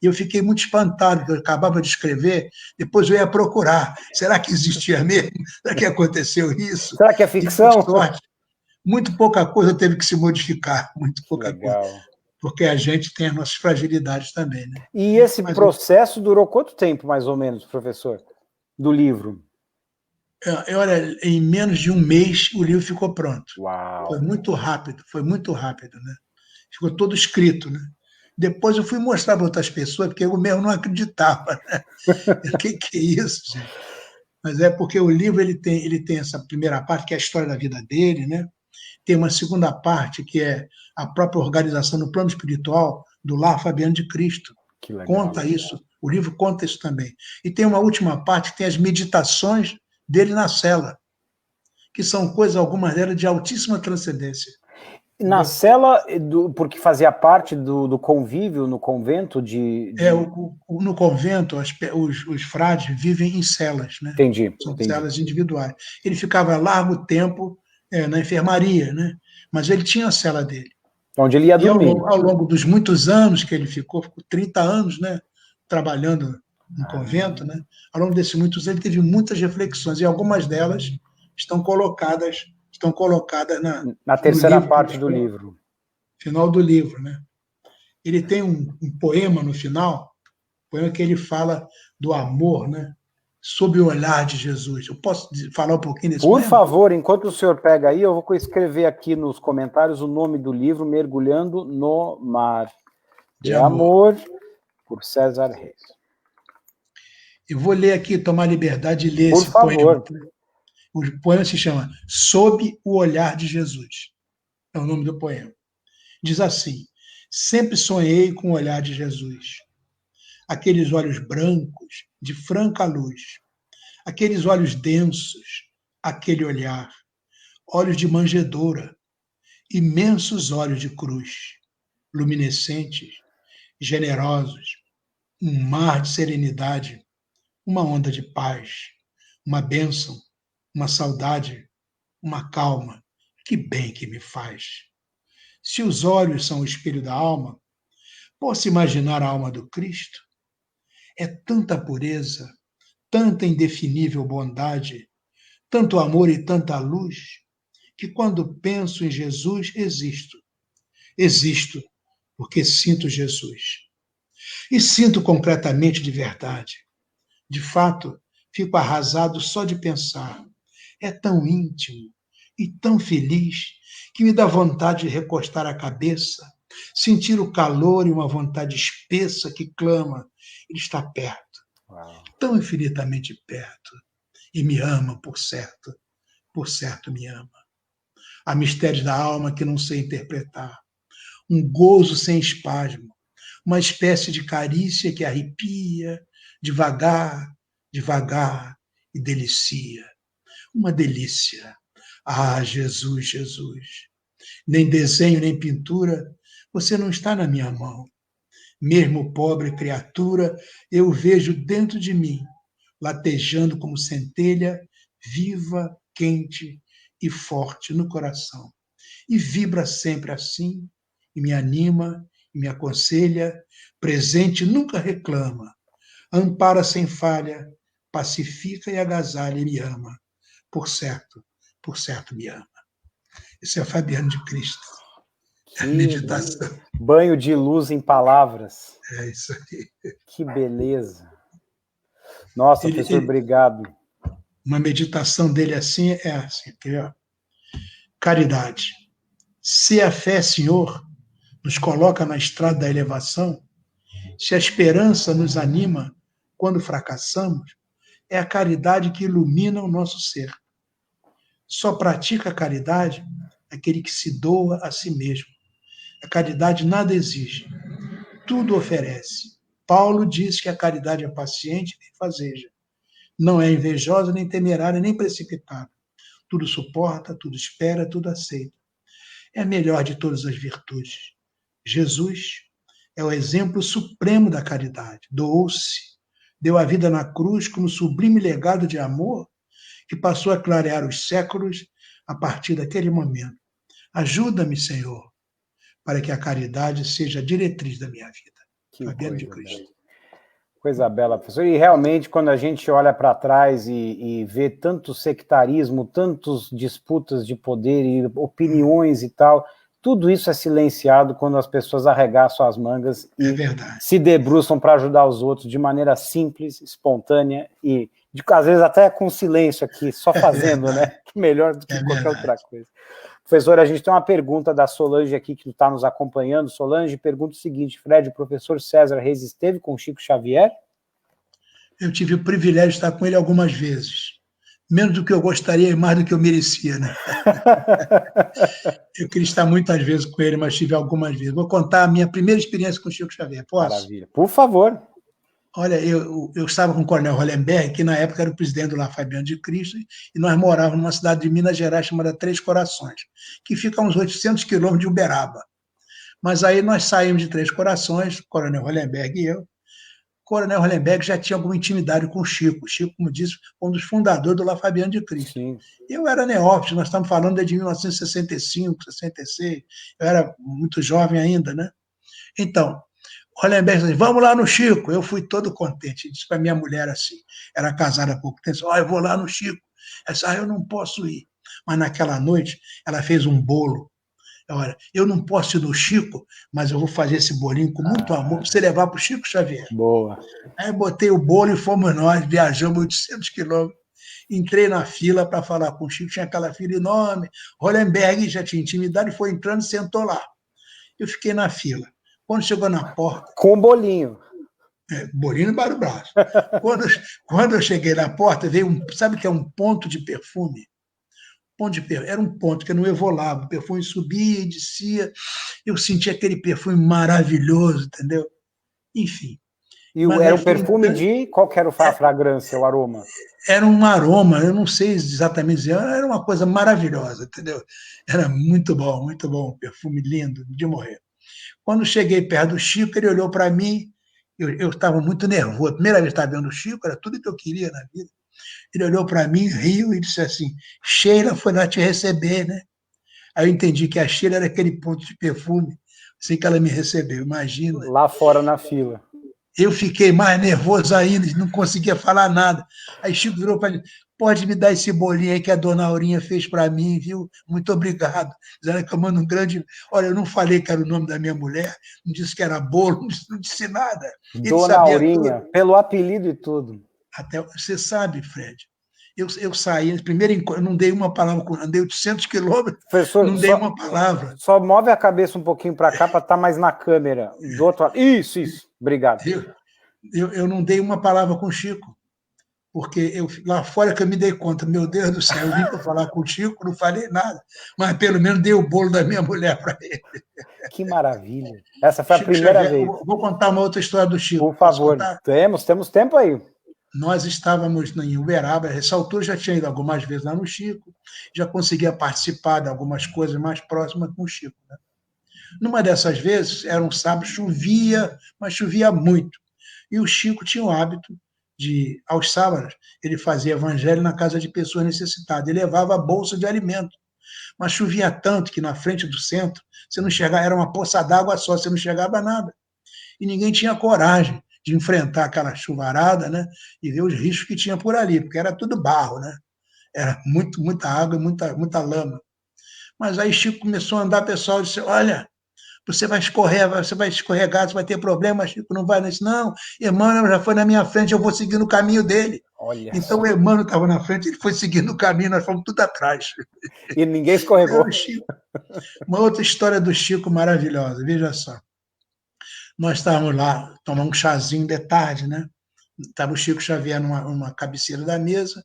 E eu fiquei muito espantado, porque eu acabava de escrever, depois eu ia procurar. Será que existia mesmo? Será que aconteceu isso? Será que é ficção? E, por sorte, muito pouca coisa teve que se modificar, muito pouca coisa. Porque a gente tem as nossas fragilidades também, né? E esse processo durou quanto tempo, mais ou menos, professor, do livro? Olha, em menos de um mês o livro ficou pronto. Uau. Foi muito rápido, né? Ficou todo escrito, né? Depois eu fui mostrar para outras pessoas, porque eu mesmo não acreditava, né? O que é isso, gente? Mas é porque o livro ele tem essa primeira parte, que é a história da vida dele, né? Tem uma segunda parte, que é a própria organização no plano espiritual do Lar Fabiano de Cristo. Que legal. Conta isso, o livro conta isso também. E tem uma última parte, que tem as meditações dele na cela, que são coisas, algumas delas, de altíssima transcendência. Na cela, porque fazia parte do convívio no convento de... No convento, os frades vivem em celas, né? Entendi. São celas individuais. Ele ficava largo tempo na enfermaria, né? Mas ele tinha a cela dele. Onde ele ia dormir. E ao longo dos muitos anos que ele ficou 30 anos, né? Trabalhando no convento, né? Ao longo desses muitos anos, ele teve muitas reflexões, e algumas delas estão colocadas na terceira parte do livro. Final do livro, né? Ele tem um poema no final, poema que ele fala do amor, né? Sob o olhar de Jesus. Eu posso falar um pouquinho desse poema? Por favor, enquanto o senhor pega aí, eu vou escrever aqui nos comentários o nome do livro, Mergulhando no Mar de Amor, por César Reis. Eu vou ler aqui, tomar liberdade de ler por esse favor. poema. O poema se chama Sob o Olhar de Jesus. É o nome do poema. Diz assim: sempre sonhei com o olhar de Jesus. Aqueles olhos brancos, de franca luz. Aqueles olhos densos, aquele olhar. Olhos de manjedoura, imensos olhos de cruz. Luminescentes, generosos. Um mar de serenidade, uma onda de paz, uma bênção, uma saudade, uma calma, que bem que me faz. Se os olhos são o espelho da alma, posso imaginar a alma do Cristo? É tanta pureza, tanta indefinível bondade, tanto amor e tanta luz, que quando penso em Jesus, existo. Existo porque sinto Jesus. E sinto concretamente de verdade. De fato, fico arrasado só de pensar. É tão íntimo, e tão feliz que me dá vontade de recostar a cabeça, sentir o calor e uma vontade espessa que clama, ele está perto, Uau. tão infinitamente perto, e me ama, por certo me ama. Há mistérios da alma que não sei interpretar, um gozo sem espasmo, uma espécie de carícia que arrepia, devagar, devagar, e delicia. Uma delícia. Ah, Jesus, Jesus. Nem desenho, nem pintura, você não está na minha mão. Mesmo pobre criatura, eu vejo dentro de mim, latejando como centelha, viva, quente e forte no coração. E vibra sempre assim, e me anima, e me aconselha, presente nunca reclama, ampara sem falha, pacifica e agasalha e me ama. Por certo me ama. Esse é Fabiano de Cristo. É a Que meditação. banho de luz em palavras. É isso aí. Que beleza. Nossa, professor, obrigado. Uma meditação dele assim é assim, aqui, ó. Caridade. Se a fé, Senhor, nos coloca na estrada da elevação, se a esperança nos anima quando fracassamos, é a caridade que ilumina o nosso ser. Só pratica a caridade aquele que se doa a si mesmo. A caridade nada exige, tudo oferece. Paulo diz que a caridade é paciente e benfazeja. Não é invejosa, nem temerária, nem precipitada. Tudo suporta, tudo espera, tudo aceita. É a melhor de todas as virtudes. Jesus é o exemplo supremo da caridade. Doou-se, deu a vida na cruz como sublime legado de amor que passou a clarear os séculos a partir daquele momento. Ajuda-me, Senhor, para que a caridade seja a diretriz da minha vida. Que Fabiano de coisa Cristo. bela. Coisa bela, professor. E realmente, quando a gente olha para trás e vê tanto sectarismo, tantas disputas de poder e opiniões e tal, tudo isso é silenciado quando as pessoas arregaçam as mangas e se debruçam para ajudar os outros de maneira simples, espontânea e, às vezes, até com silêncio aqui, só fazendo, né? Melhor do que qualquer outra coisa. Professor, a gente tem uma pergunta da Solange aqui, que está nos acompanhando. Solange pergunta o seguinte: Fred, o professor César Reis esteve com Chico Xavier? Eu tive o privilégio de estar com ele algumas vezes. Menos do que eu gostaria e mais do que eu merecia, né? Eu queria estar muitas vezes com ele, mas tive algumas vezes. Vou contar a minha primeira experiência com o Chico Xavier. Posso? Maravilha. Por favor. Olha, eu estava com o Coronel Hollenberg, que na época era o presidente do Lar Fabiano de Cristo, e nós morávamos numa cidade de Minas Gerais chamada Três Corações, que fica a uns 800 quilômetros de Uberaba. Mas aí nós saímos de Três Corações, o Coronel Hollenberg e eu. O Coronel Hollenberg já tinha alguma intimidade com o Chico. O Chico, como disse, foi um dos fundadores do Lar Fabiano de Cristo. Sim. Eu era neófito, nós estamos falando de 1965, 66, eu era muito jovem ainda, né? Então, Hollenberg disse, vamos lá no Chico. Eu fui todo contente. Disse para minha mulher assim, era casada há pouco tempo, eu vou lá no Chico. Ela disse, eu não posso ir. Mas naquela noite, ela fez um bolo. Olha, eu não posso ir no Chico, mas eu vou fazer esse bolinho com muito amor para você levar para o Chico Xavier. Boa. Aí botei o bolo e fomos nós, viajamos 800 quilômetros. Entrei na fila para falar com o Chico, tinha aquela fila enorme. Hollenberg já tinha intimidade, foi entrando e sentou lá. Eu fiquei na fila. Quando chegou na porta... Com um bolinho. Bolinho embaixo do braço. Quando eu cheguei na porta, veio sabe o que é um ponto de perfume? Era um ponto que não evolava, o perfume subia e descia, eu sentia aquele perfume maravilhoso, entendeu? Enfim. E era um perfume de... Qual que era a fragrância, o aroma? Era um aroma, eu não sei exatamente dizer, era uma coisa maravilhosa, entendeu? Era muito bom, perfume lindo, de morrer. Quando cheguei perto do Chico, ele olhou para mim, eu estava muito nervoso, a primeira vez que estava vendo o Chico, era tudo que eu queria na vida. Ele olhou para mim, riu e disse assim, Sheila foi lá te receber, né? Aí eu entendi que a Sheila era aquele ponto de perfume, assim que ela me recebeu, imagina. Lá fora na fila. Eu fiquei mais nervoso ainda, não conseguia falar nada. Aí Chico virou para mim, pode me dar esse bolinho aí que a dona Aurinha fez para mim, viu? Muito obrigado. Dizendo que eu mando um grande... Olha, eu não falei que era o nome da minha mulher, não disse que era bolo, não disse nada. Ele Dona sabia Aurinha, tudo. Pelo apelido e tudo. Até você sabe, Fred, Eu saí, primeiro eu não dei uma palavra, andei 800 quilômetros, Professor, não dei uma palavra. Só move a cabeça um pouquinho para cá para estar mais na câmera. Do outro lado. Isso. Obrigado. Eu não dei uma palavra com o Chico, porque lá fora que eu me dei conta, meu Deus do céu, eu vim para falar com o Chico, não falei nada, mas pelo menos dei o bolo da minha mulher para ele. Que maravilha. Essa foi Chico a primeira Xavier, vez. Vou contar uma outra história do Chico. Por favor, temos tempo aí. Nós estávamos em Uberaba, essa altura já tinha ido algumas vezes lá no Chico, já conseguia participar de algumas coisas mais próximas com o Chico. Né? Numa dessas vezes, era um sábado, chovia, mas chovia muito. E o Chico tinha o hábito de, aos sábados, ele fazia evangelho na casa de pessoas necessitadas, ele levava a bolsa de alimento. Mas chovia tanto que na frente do centro, você não chegava, era uma poça d'água só, você não chegava a nada. E ninguém tinha coragem de enfrentar aquela chuvarada, né? E ver os riscos que tinha por ali, porque era tudo barro, né? Era muita água e muita lama. Mas aí Chico começou a andar, o pessoal disse, olha, você vai escorregar, você vai ter problema, Chico, não vai nisso. Não, Emmanuel já foi na minha frente, eu vou seguir no caminho dele. Olha então o Emmanuel estava na frente, ele foi seguindo o caminho, nós fomos tudo atrás. E ninguém escorregou. Uma outra história do Chico maravilhosa, veja só. Nós estávamos lá, tomando um chazinho de tarde, né? Estava o Chico Xavier numa cabeceira da mesa,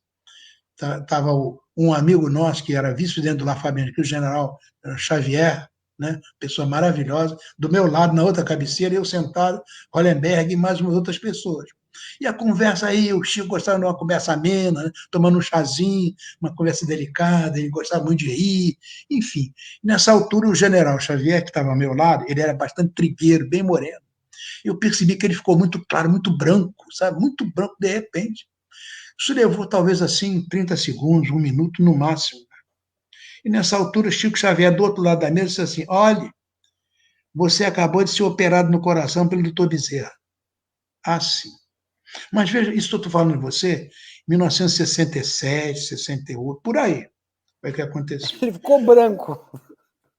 estava um amigo nosso, que era vice-presidente do La Fabienne, que o general Xavier, né? Pessoa maravilhosa, do meu lado, na outra cabeceira, eu sentado, Hollenberg e mais umas outras pessoas. E a conversa aí, o Chico gostava de uma conversa amena, né? Tomando um chazinho, uma conversa delicada, ele gostava muito de rir, enfim. Nessa altura, o general Xavier, que estava ao meu lado, ele era bastante trigueiro, bem moreno. Eu percebi que ele ficou muito claro, muito branco, sabe? Muito branco de repente. Isso levou talvez assim 30 segundos, 1 minuto no máximo. E nessa altura, Chico Xavier, do outro lado da mesa, disse assim: olhe, você acabou de ser operado no coração pelo doutor Bezerra. Ah, sim. Mas veja, isso que eu estou falando de você, 1967, 68, por aí. Foi o que aconteceu. Ele ficou branco.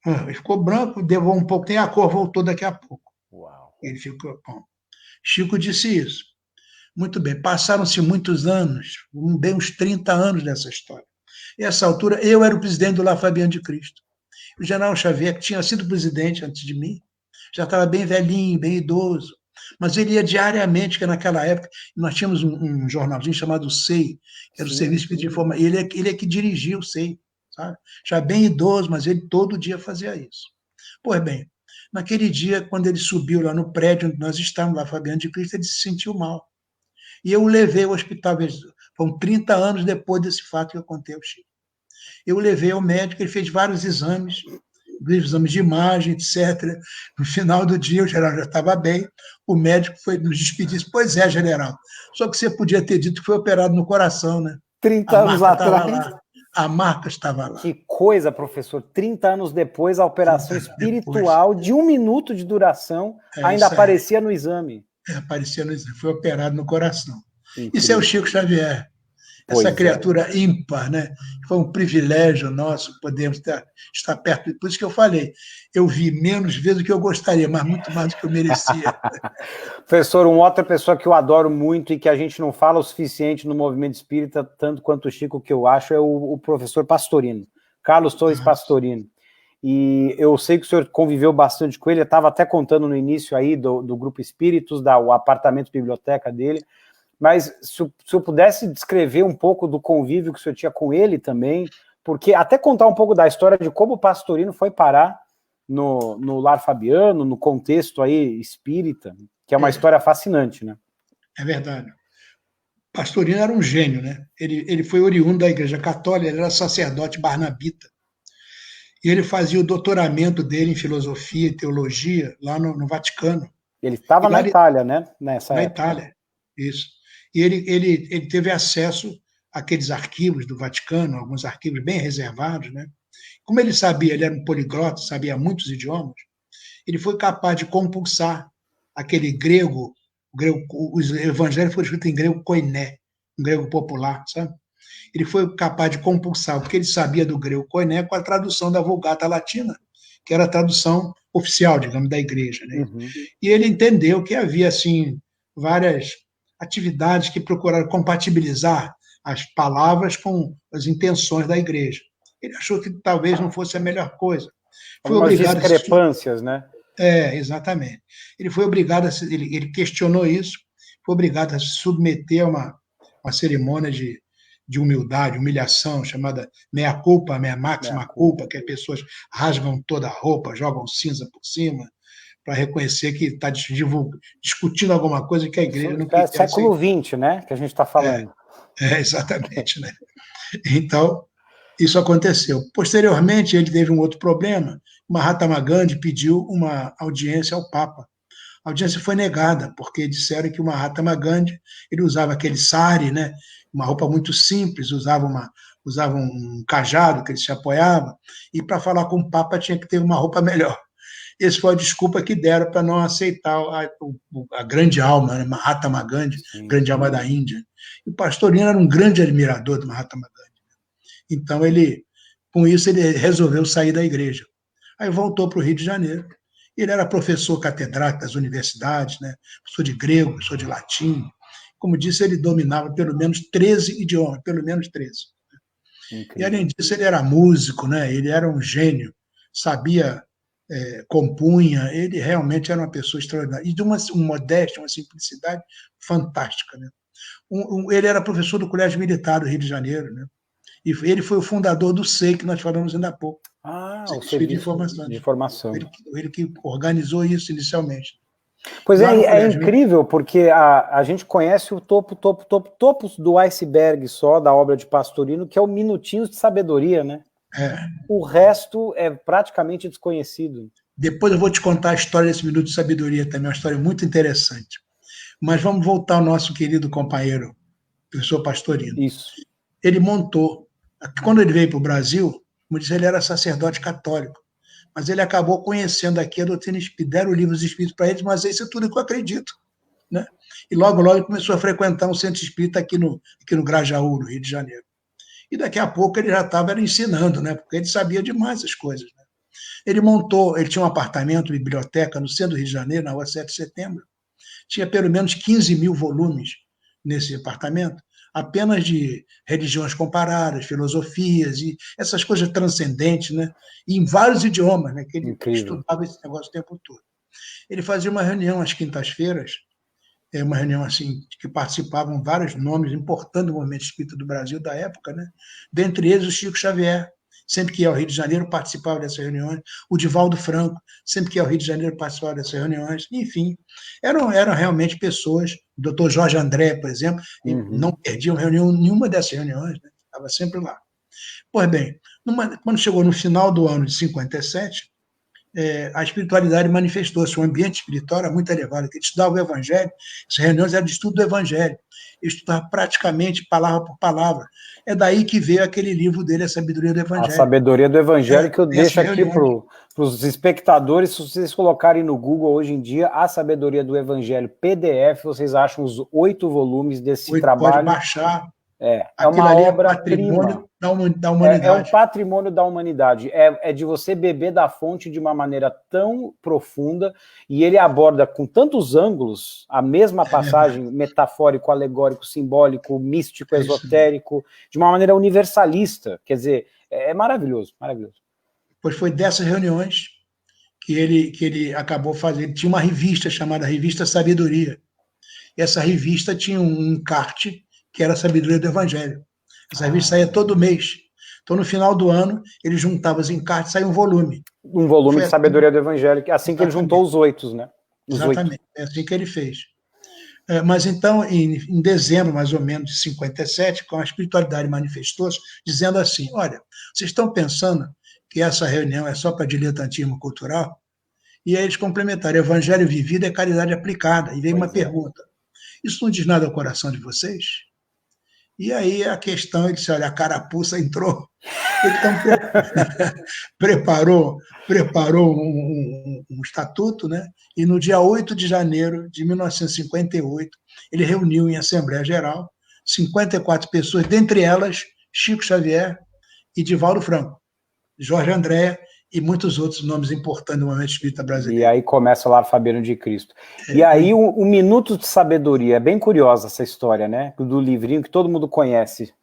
Ele ficou branco, levou um pouco, tem a cor, voltou daqui a pouco. Uau. Ele ficou. Bom, Chico disse isso. Muito bem, passaram-se muitos anos, bem uns 30 anos dessa história. E essa altura, eu era o presidente do La Fabienne de Cristo. O general Xavier, que tinha sido presidente antes de mim, já estava bem velhinho, bem idoso, mas ele ia diariamente, que naquela época nós tínhamos um jornalzinho chamado SEI, que era o Serviço de Informação, ele é que dirigia o SEI, sabe? Já bem idoso, mas ele todo dia fazia isso. Pois bem, naquele dia, quando ele subiu lá no prédio onde nós estávamos, lá Fabiano de Cristo, ele se sentiu mal. E eu o levei ao hospital, foram 30 anos depois desse fato que eu contei ao Chico. Eu o levei ao médico, ele fez vários exames de imagem, etc. No final do dia, o general já estava bem, o médico foi nos despedir, disse, pois é, general, só que você podia ter dito que foi operado no coração, né? 30 anos atrás. A marca estava lá. Que coisa, professor. 30 anos depois, a operação espiritual de 1 minuto de duração ainda aparecia no exame. Aparecia no exame, foi operado no coração. Incrível. Isso é o Chico Xavier. Essa criatura ímpar, né? Foi um privilégio nosso podermos estar perto. Por isso que eu falei, eu vi menos vezes do que eu gostaria, mas muito mais do que eu merecia. Professor, uma outra pessoa que eu adoro muito e que a gente não fala o suficiente no movimento espírita, tanto quanto o Chico, que eu acho, é o professor Pastorino, Carlos Torres Pastorino. E eu sei que o senhor conviveu bastante com ele, eu estava até contando no início aí do Grupo Espíritos, o apartamento biblioteca dele, mas se eu pudesse descrever um pouco do convívio que o senhor tinha com ele também, porque até contar um pouco da história de como o Pastorino foi parar no Lar Fabiano, no contexto aí espírita, que é uma história fascinante, né? É verdade. Pastorino era um gênio, né? Ele foi oriundo da Igreja Católica, ele era sacerdote barnabita. E ele fazia o doutoramento dele em filosofia e teologia lá no Vaticano. Ele estava na Itália, né? Nessa época. Itália, isso. E ele teve acesso àqueles arquivos do Vaticano, alguns arquivos bem reservados, né? Como ele sabia, ele era um poliglota, sabia muitos idiomas, ele foi capaz de compulsar aquele grego, os evangelhos foram escritos em grego koiné, um grego popular, sabe? Ele foi capaz de compulsar o que ele sabia do grego koiné com a tradução da Vulgata Latina, que era a tradução oficial, digamos, da igreja, né? Uhum. E ele entendeu que havia, assim, várias atividades que procuraram compatibilizar as palavras com as intenções da igreja. Ele achou que talvez não fosse a melhor coisa. Foi algumas obrigado discrepâncias, né? Exatamente. Ele foi obrigado ele questionou isso, foi obrigado a se submeter a uma cerimônia de humildade, humilhação, chamada meia culpa, meia máxima culpa, que as pessoas rasgam toda a roupa, jogam cinza por cima, para reconhecer que está discutindo alguma coisa que a igreja não queria aceitar. Século XX, né, que a gente está falando. Exatamente, né? Então, isso aconteceu. Posteriormente, ele teve um outro problema. Mahatma Gandhi pediu uma audiência ao Papa. A audiência foi negada, porque disseram que o Mahatma Gandhi ele usava aquele sari, né? Uma roupa muito simples, usava um cajado que ele se apoiava, e para falar com o Papa tinha que ter uma roupa melhor. Essa foi a desculpa que deram para não aceitar a grande alma, né? Mahatma Gandhi, grande alma da Índia. E o Pastorino era um grande admirador do Mahatma Gandhi. Então, com isso, ele resolveu sair da igreja. Aí voltou para o Rio de Janeiro. Ele era professor catedrático das universidades, né? Professor de grego, professor de latim. Como disse, ele dominava pelo menos 13 idiomas, pelo menos 13. Incrível. E, além disso, ele era músico, né? Ele era um gênio, sabia, compunha, ele realmente era uma pessoa extraordinária. E de uma modéstia, uma simplicidade fantástica, né? Ele era professor do Colégio Militar do Rio de Janeiro, né? E ele foi o fundador do SEI, que nós falamos ainda há pouco. O Serviço de Informação. Ele que organizou isso inicialmente. Pois é incrível, porque a gente conhece o topo do iceberg só da obra de Pastorino, que é o Minutinhos de Sabedoria, né? O resto é praticamente desconhecido. Depois eu vou te contar a história desse Minuto de Sabedoria também, uma história muito interessante. Mas vamos voltar ao nosso querido companheiro, professor Pastorino. Isso. Ele montou, quando ele veio para o Brasil, como disse, ele era sacerdote católico, mas ele acabou conhecendo aqui a doutrina espírita, deram o livro dos espíritos para eles, mas isso é tudo que eu acredito, né? E logo ele começou a frequentar um centro espírita aqui no Grajaú, no Rio de Janeiro. E daqui a pouco ele já estava ensinando, né? Porque ele sabia demais essas coisas, né? Ele tinha um apartamento, biblioteca, no centro do Rio de Janeiro, na rua 7 de Setembro. Tinha pelo menos 15 mil volumes nesse apartamento, apenas de religiões comparadas, filosofias e essas coisas transcendentes, né? E em vários idiomas, né? Que ele estudava esse negócio o tempo todo. Ele fazia uma reunião às quintas-feiras, uma reunião assim que participavam vários nomes importantes do movimento espírita do Brasil da época, né? Dentre eles o Chico Xavier, sempre que ia ao Rio de Janeiro participava dessas reuniões, o Divaldo Franco, sempre que ia ao Rio de Janeiro participava dessas reuniões, enfim, eram realmente pessoas, o doutor Jorge André, por exemplo, não perdiam nenhuma dessas reuniões, né? Estava sempre lá. Pois bem, quando chegou no final do ano de 57, a espiritualidade manifestou-se, o ambiente espiritual era muito elevado, que ele estudava o Evangelho, as reuniões eram de estudo do Evangelho, ele estudava praticamente palavra por palavra. É daí que veio aquele livro dele, A Sabedoria do Evangelho. A Sabedoria do Evangelho, que eu deixo aqui para os espectadores, se vocês colocarem no Google hoje em dia, A Sabedoria do Evangelho PDF, vocês acham os 8 volumes desse trabalho. Pode baixar. É uma obra-prima. Da humanidade. É um patrimônio da humanidade. É de você beber da fonte de uma maneira tão profunda, e ele aborda com tantos ângulos a mesma passagem, metafórico, alegórico, simbólico, místico, esotérico, de uma maneira universalista. Quer dizer, é maravilhoso, maravilhoso. Pois foi dessas reuniões que ele acabou fazendo. Ele tinha uma revista chamada Revista Sabedoria. E essa revista tinha um encarte que era a Sabedoria do Evangelho. Essa revista saía todo mês. Então, no final do ano, ele juntava os encartes e saía um volume. Um volume de Sabedoria do Evangelho, assim que ele juntou os 8, né? Exatamente, é assim que ele fez. Mas então, em dezembro, mais ou menos, de 57, com a espiritualidade manifestou-se, dizendo assim, olha, vocês estão pensando que essa reunião é só para diletantismo cultural? E aí eles complementaram, Evangelho vivido é caridade aplicada. E veio uma pergunta, isso não diz nada ao coração de vocês? E aí a questão, ele disse, olha, a carapuça entrou. Então, preparou um estatuto, né? E no dia 8 de janeiro de 1958, ele reuniu em Assembleia Geral 54 pessoas, dentre elas Chico Xavier e Divaldo Franco, Jorge André e muitos outros nomes importantes do movimento espírita brasileiro. E aí começa o Lar Fabiano de Cristo. E aí o Minuto de Sabedoria, é bem curiosa essa história, né? Do livrinho que todo mundo conhece,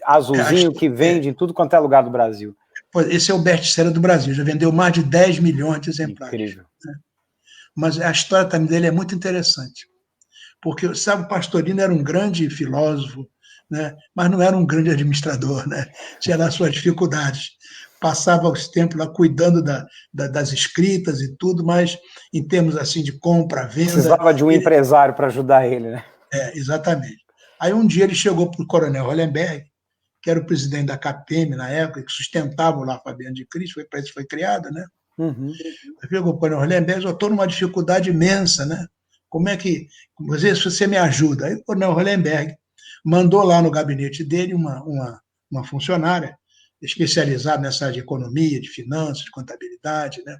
azulzinho, que vende em tudo quanto é lugar do Brasil. Esse é o best-seller do Brasil, já vendeu mais de 10 milhões de exemplares. Incrível. Né? Mas a história também dele é muito interessante, porque, sabe, o Pastorino era um grande filósofo, né? Mas não era um grande administrador, né? Tinha lá suas dificuldades. Passava os tempos lá cuidando das escritas e tudo, mas em termos assim de compra, venda... Precisava de um empresário para ajudar ele, né? Exatamente. Aí um dia ele chegou para o Coronel Hollenberg, que era o presidente da CAPEM na época, que sustentava o Lar Fabiano de Cristo, para isso foi criada, né? Uhum. Chegou para o Coronel Hollenberg, eu estou numa dificuldade imensa, né? Como é que... Você me ajuda? Aí o Coronel Hollenberg mandou lá no gabinete dele uma funcionária especializada nessa área de economia, de finanças, de contabilidade, né?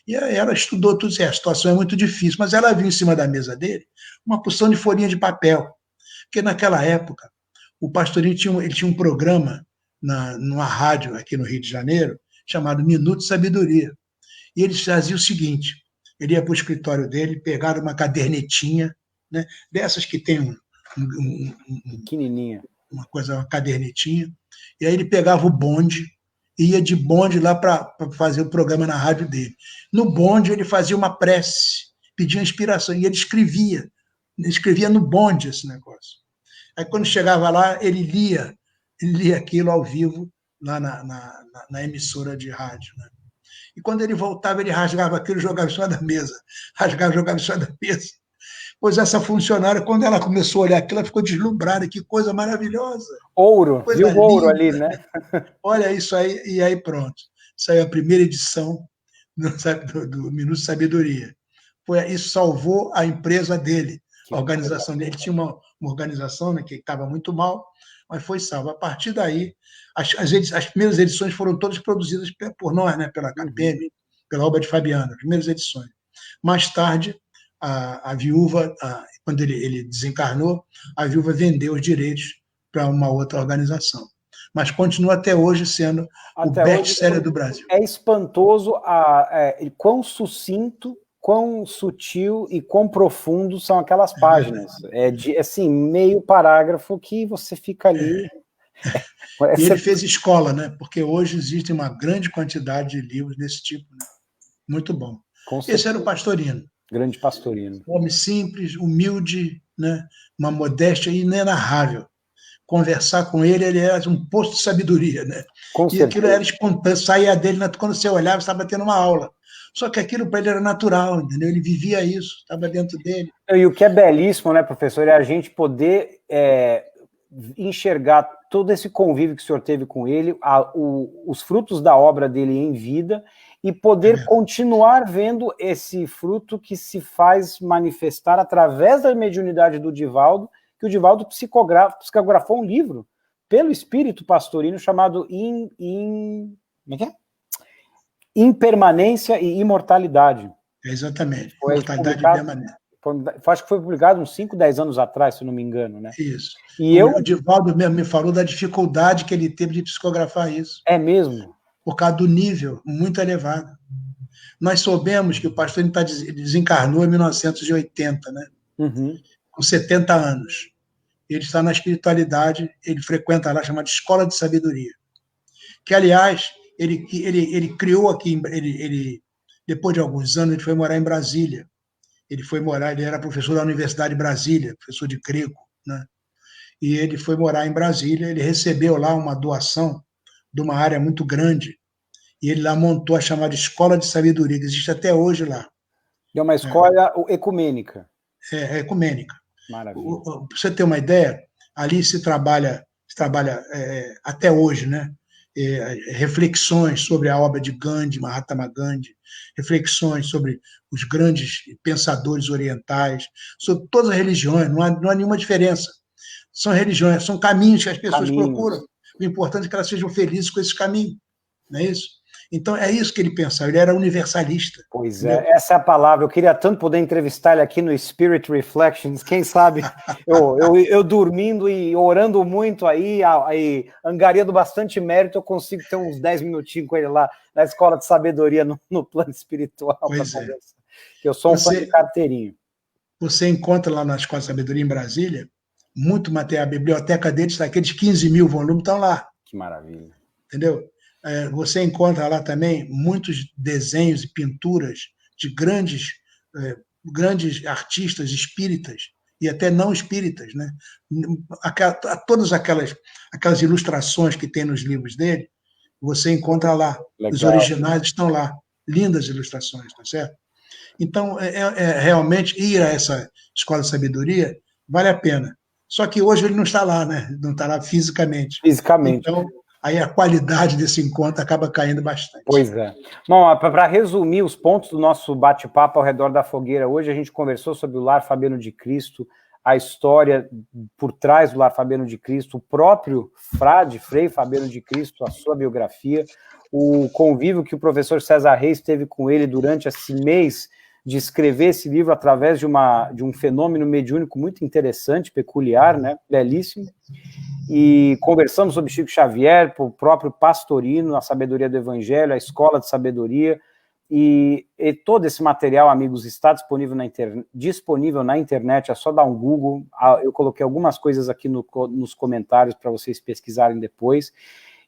E aí ela estudou tudo isso. A situação é muito difícil, mas ela viu em cima da mesa dele uma porção de folhinha de papel, porque naquela época o Pastorino tinha um programa numa rádio aqui no Rio de Janeiro chamado Minuto de Sabedoria. E ele fazia o seguinte: ele ia para o escritório dele, pegava uma cadernetinha, né, dessas que tem pequenininha, uma cadernetinha, e aí ele pegava o bonde e ia de bonde lá para fazer o programa na rádio dele. No bonde ele fazia uma prece, pedia inspiração, e ele escrevia no bonde esse negócio. Aí quando chegava lá, ele lia aquilo ao vivo lá na emissora de rádio, né? E quando ele voltava, ele rasgava aquilo e jogava em cima da mesa. Jogava em cima da mesa. Pois essa funcionária, quando ela começou a olhar aquilo, ela ficou deslumbrada. Que coisa maravilhosa. Ouro, coisa viu o ouro linda. Ali, né? Olha isso aí, e aí pronto. Saiu a primeira edição do Minuto de Sabedoria. Isso salvou a empresa dele, a organização dele. Ele tinha uma organização, né, que estava muito mal, mas foi salvo. A partir daí, as primeiras edições foram todas produzidas por nós, né, pela CAPEM, pela obra de Fabiano, as primeiras edições. Mais tarde, a viúva, quando ele desencarnou, a viúva vendeu os direitos para uma outra organização. Mas continua até hoje sendo o best-seller do Brasil. É espantoso quão sucinto, quão sutil e quão profundo são aquelas páginas. Assim, meio parágrafo que você fica ali... E ele fez escola, né? Porque hoje existe uma grande quantidade de livros desse tipo, né? Muito bom. Esse era o Pastorino. Grande Pastorino. Um homem simples, humilde, né? Uma modéstia inenarrável. Conversar com ele era um poço de sabedoria, né? E aquilo era espontâneo, saía dele, quando você olhava, você estava tendo uma aula. Só que aquilo para ele era natural, entendeu? Ele vivia isso, estava dentro dele. E o que é belíssimo, né, professor, é a gente poder enxergar todo esse convívio que o senhor teve com ele, os frutos da obra dele em vida, e poder continuar vendo esse fruto que se faz manifestar através da mediunidade do Divaldo, que o Divaldo psicografou um livro pelo espírito pastorino chamado Impermanência e Imortalidade. Exatamente, Imortalidade e Permanência. Acho que foi publicado uns 5, 10 anos atrás, se não me engano, né? Isso. E o Divaldo mesmo me falou da dificuldade que ele teve de psicografar isso. É mesmo? Por causa do nível muito elevado. Nós soubemos que o Pastorino desencarnou em 1980, né? Uhum. Com 70 anos. Ele está na espiritualidade, ele frequenta lá, chamada Escola de Sabedoria. Que, aliás, ele criou aqui, depois de alguns anos, ele foi morar em Brasília. Ele era professor da Universidade de Brasília, professor de grego, né? E ele foi morar em Brasília, ele recebeu lá uma doação de uma área muito grande, e ele lá montou a chamada Escola de Sabedoria, que existe até hoje lá. É uma escola ecumênica. Ecumênica. Maravilha. Para você ter uma ideia, ali se trabalha até hoje, né? Reflexões sobre a obra de Gandhi, Mahatma Gandhi, reflexões sobre os grandes pensadores orientais, sobre todas as religiões, não há nenhuma diferença. São religiões, são caminhos que as pessoas procuram. O importante é que elas sejam felizes com esse caminho, não é isso? Então, é isso que ele pensava, ele era universalista. Pois entendeu? é, essa é a palavra. Eu queria tanto poder entrevistar ele aqui no Spirit Reflections, quem sabe eu dormindo e orando muito aí, angariando bastante mérito, eu consigo ter uns 10 minutinhos com ele lá na Escola de Sabedoria, no plano espiritual, para conversar. Eu sou um fã de carteirinho. Você encontra lá na Escola de Sabedoria em Brasília, muito material, a biblioteca deles, aqueles 15 mil volumes estão lá. Que maravilha. Entendeu? Você encontra lá também muitos desenhos e pinturas de grandes artistas espíritas e até não espíritas, né? Todas aquelas ilustrações que tem nos livros dele, você encontra lá. Legal. Os originais estão lá. Lindas ilustrações, tá certo? Então, realmente, ir a essa Escola de Sabedoria vale a pena. Só que hoje ele não está lá, né? Não está lá fisicamente. Então, aí a qualidade desse encontro acaba caindo bastante. Pois é. Bom, para resumir os pontos do nosso bate-papo ao redor da fogueira, hoje a gente conversou sobre o Lar Fabiano de Cristo, a história por trás do Lar Fabiano de Cristo, o próprio Frei Fabiano de Cristo, a sua biografia, o convívio que o professor César Reis teve com ele durante esse mês de escrever esse livro através de um fenômeno mediúnico muito interessante, peculiar, né? Belíssimo. E conversamos sobre Chico Xavier, o próprio Pastorino, a sabedoria do Evangelho, a Escola de Sabedoria, e todo esse material, amigos, está disponível na internet, é só dar um Google. Eu coloquei algumas coisas aqui nos comentários para vocês pesquisarem depois.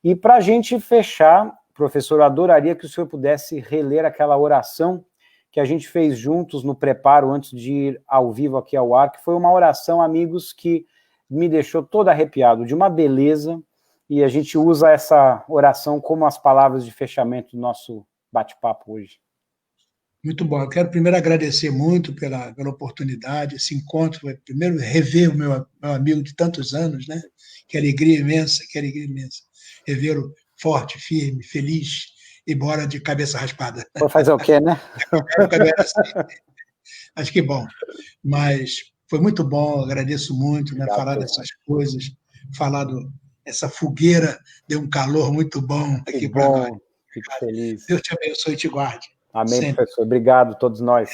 E para a gente fechar, professor, eu adoraria que o senhor pudesse reler aquela oração que a gente fez juntos no preparo antes de ir ao vivo aqui ao ar, que foi uma oração, amigos, que me deixou todo arrepiado, de uma beleza, e a gente usa essa oração como as palavras de fechamento do nosso bate-papo hoje. Muito bom. Eu quero primeiro agradecer muito pela oportunidade, esse encontro, primeiro rever o meu amigo de tantos anos, né? Que alegria imensa, revê-lo forte, firme, feliz, embora de cabeça raspada. Vou fazer o quê, né? Acho que bom. Mas foi muito bom, agradeço muito, né, falar dessas coisas, essa fogueira deu um calor muito bom aqui para nós. Fico feliz. Deus te abençoe e te guarde. Amém, sempre. Professor. Obrigado a todos nós.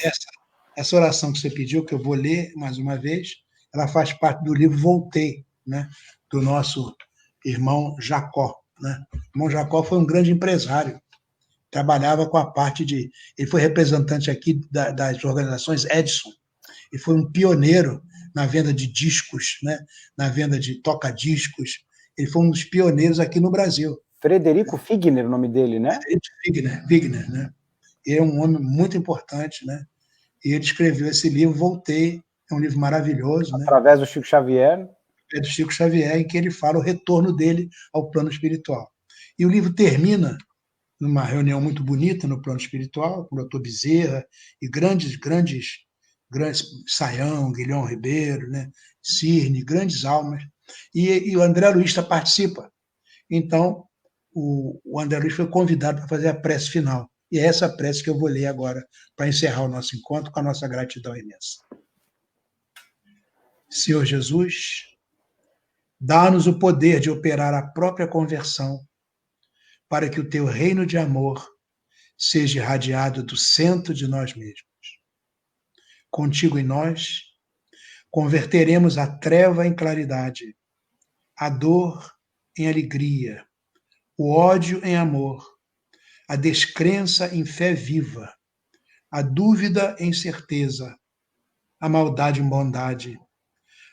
Essa oração que você pediu, que eu vou ler mais uma vez, ela faz parte do livro Voltei, né, do nosso irmão Jacó. Né? O irmão Jacó foi um grande empresário, trabalhava com a parte de... Ele foi representante aqui das organizações Edison, e foi um pioneiro na venda de discos, né? Na venda de toca-discos. Ele foi um dos pioneiros aqui no Brasil. Frederico Figner, o nome dele, né? Figner, né? Ele é um homem muito importante, né? E ele escreveu esse livro, Voltei, é um livro maravilhoso. Através do Chico Xavier. É do Chico Xavier, em que ele fala o retorno dele ao plano espiritual. E o livro termina numa reunião muito bonita no plano espiritual, com o doutor Bezerra e grandes Saião, Guilhom Ribeiro, né? Cirne, grandes almas, e o André Luiz participa. Então, o André Luiz foi convidado para fazer a prece final. E é essa prece que eu vou ler agora, para encerrar o nosso encontro com a nossa gratidão imensa. Senhor Jesus, dá-nos o poder de operar a própria conversão, para que o teu reino de amor seja irradiado do centro de nós mesmos. Contigo em nós, converteremos a treva em claridade, a dor em alegria, o ódio em amor, a descrença em fé viva, a dúvida em certeza, a maldade em bondade,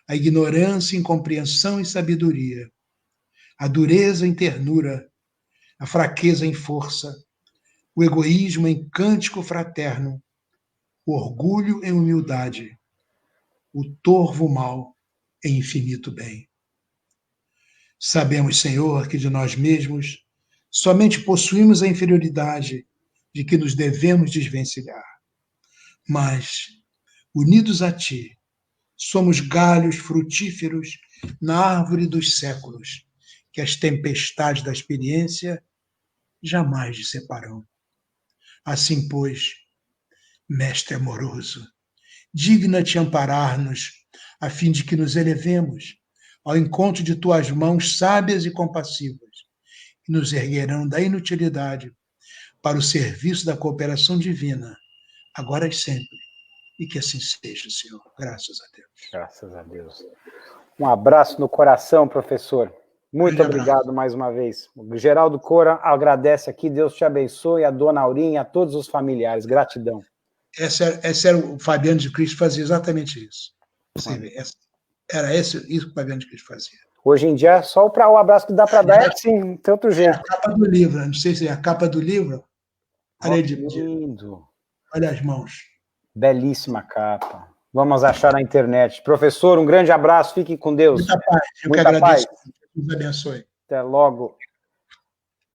a ignorância em compreensão e sabedoria, a dureza em ternura, a fraqueza em força, o egoísmo em cântico fraterno, o orgulho em humildade, o torvo mal em infinito bem. Sabemos, Senhor, que de nós mesmos somente possuímos a inferioridade de que nos devemos desvencilhar. Mas, unidos a Ti, somos galhos frutíferos na árvore dos séculos, que as tempestades da experiência jamais dissiparão. Assim, pois, Mestre amoroso, digna-te amparar-nos, a fim de que nos elevemos ao encontro de tuas mãos sábias e compassivas, que nos erguerão da inutilidade, para o serviço da cooperação divina, agora e sempre. E que assim seja, Senhor. Graças a Deus. Graças a Deus. Um abraço no coração, professor. Muito obrigado mais uma vez. O Geraldo Cora agradece aqui, Deus te abençoe, a dona Aurinha, a todos os familiares. Gratidão. Esse era o Fabiano de Cristo, fazia exatamente isso. Você vê, era isso que o Fabiano de Cristo fazia. Hoje em dia, só o abraço que dá para dar é assim, tem outro jeito. É a capa do livro, não sei se é a capa do livro. Olha, lindo. Olha as mãos. Belíssima capa. Vamos achar na internet. Professor, um grande abraço, fique com Deus. Muita paz, eu que agradeço. Deus abençoe. Até logo.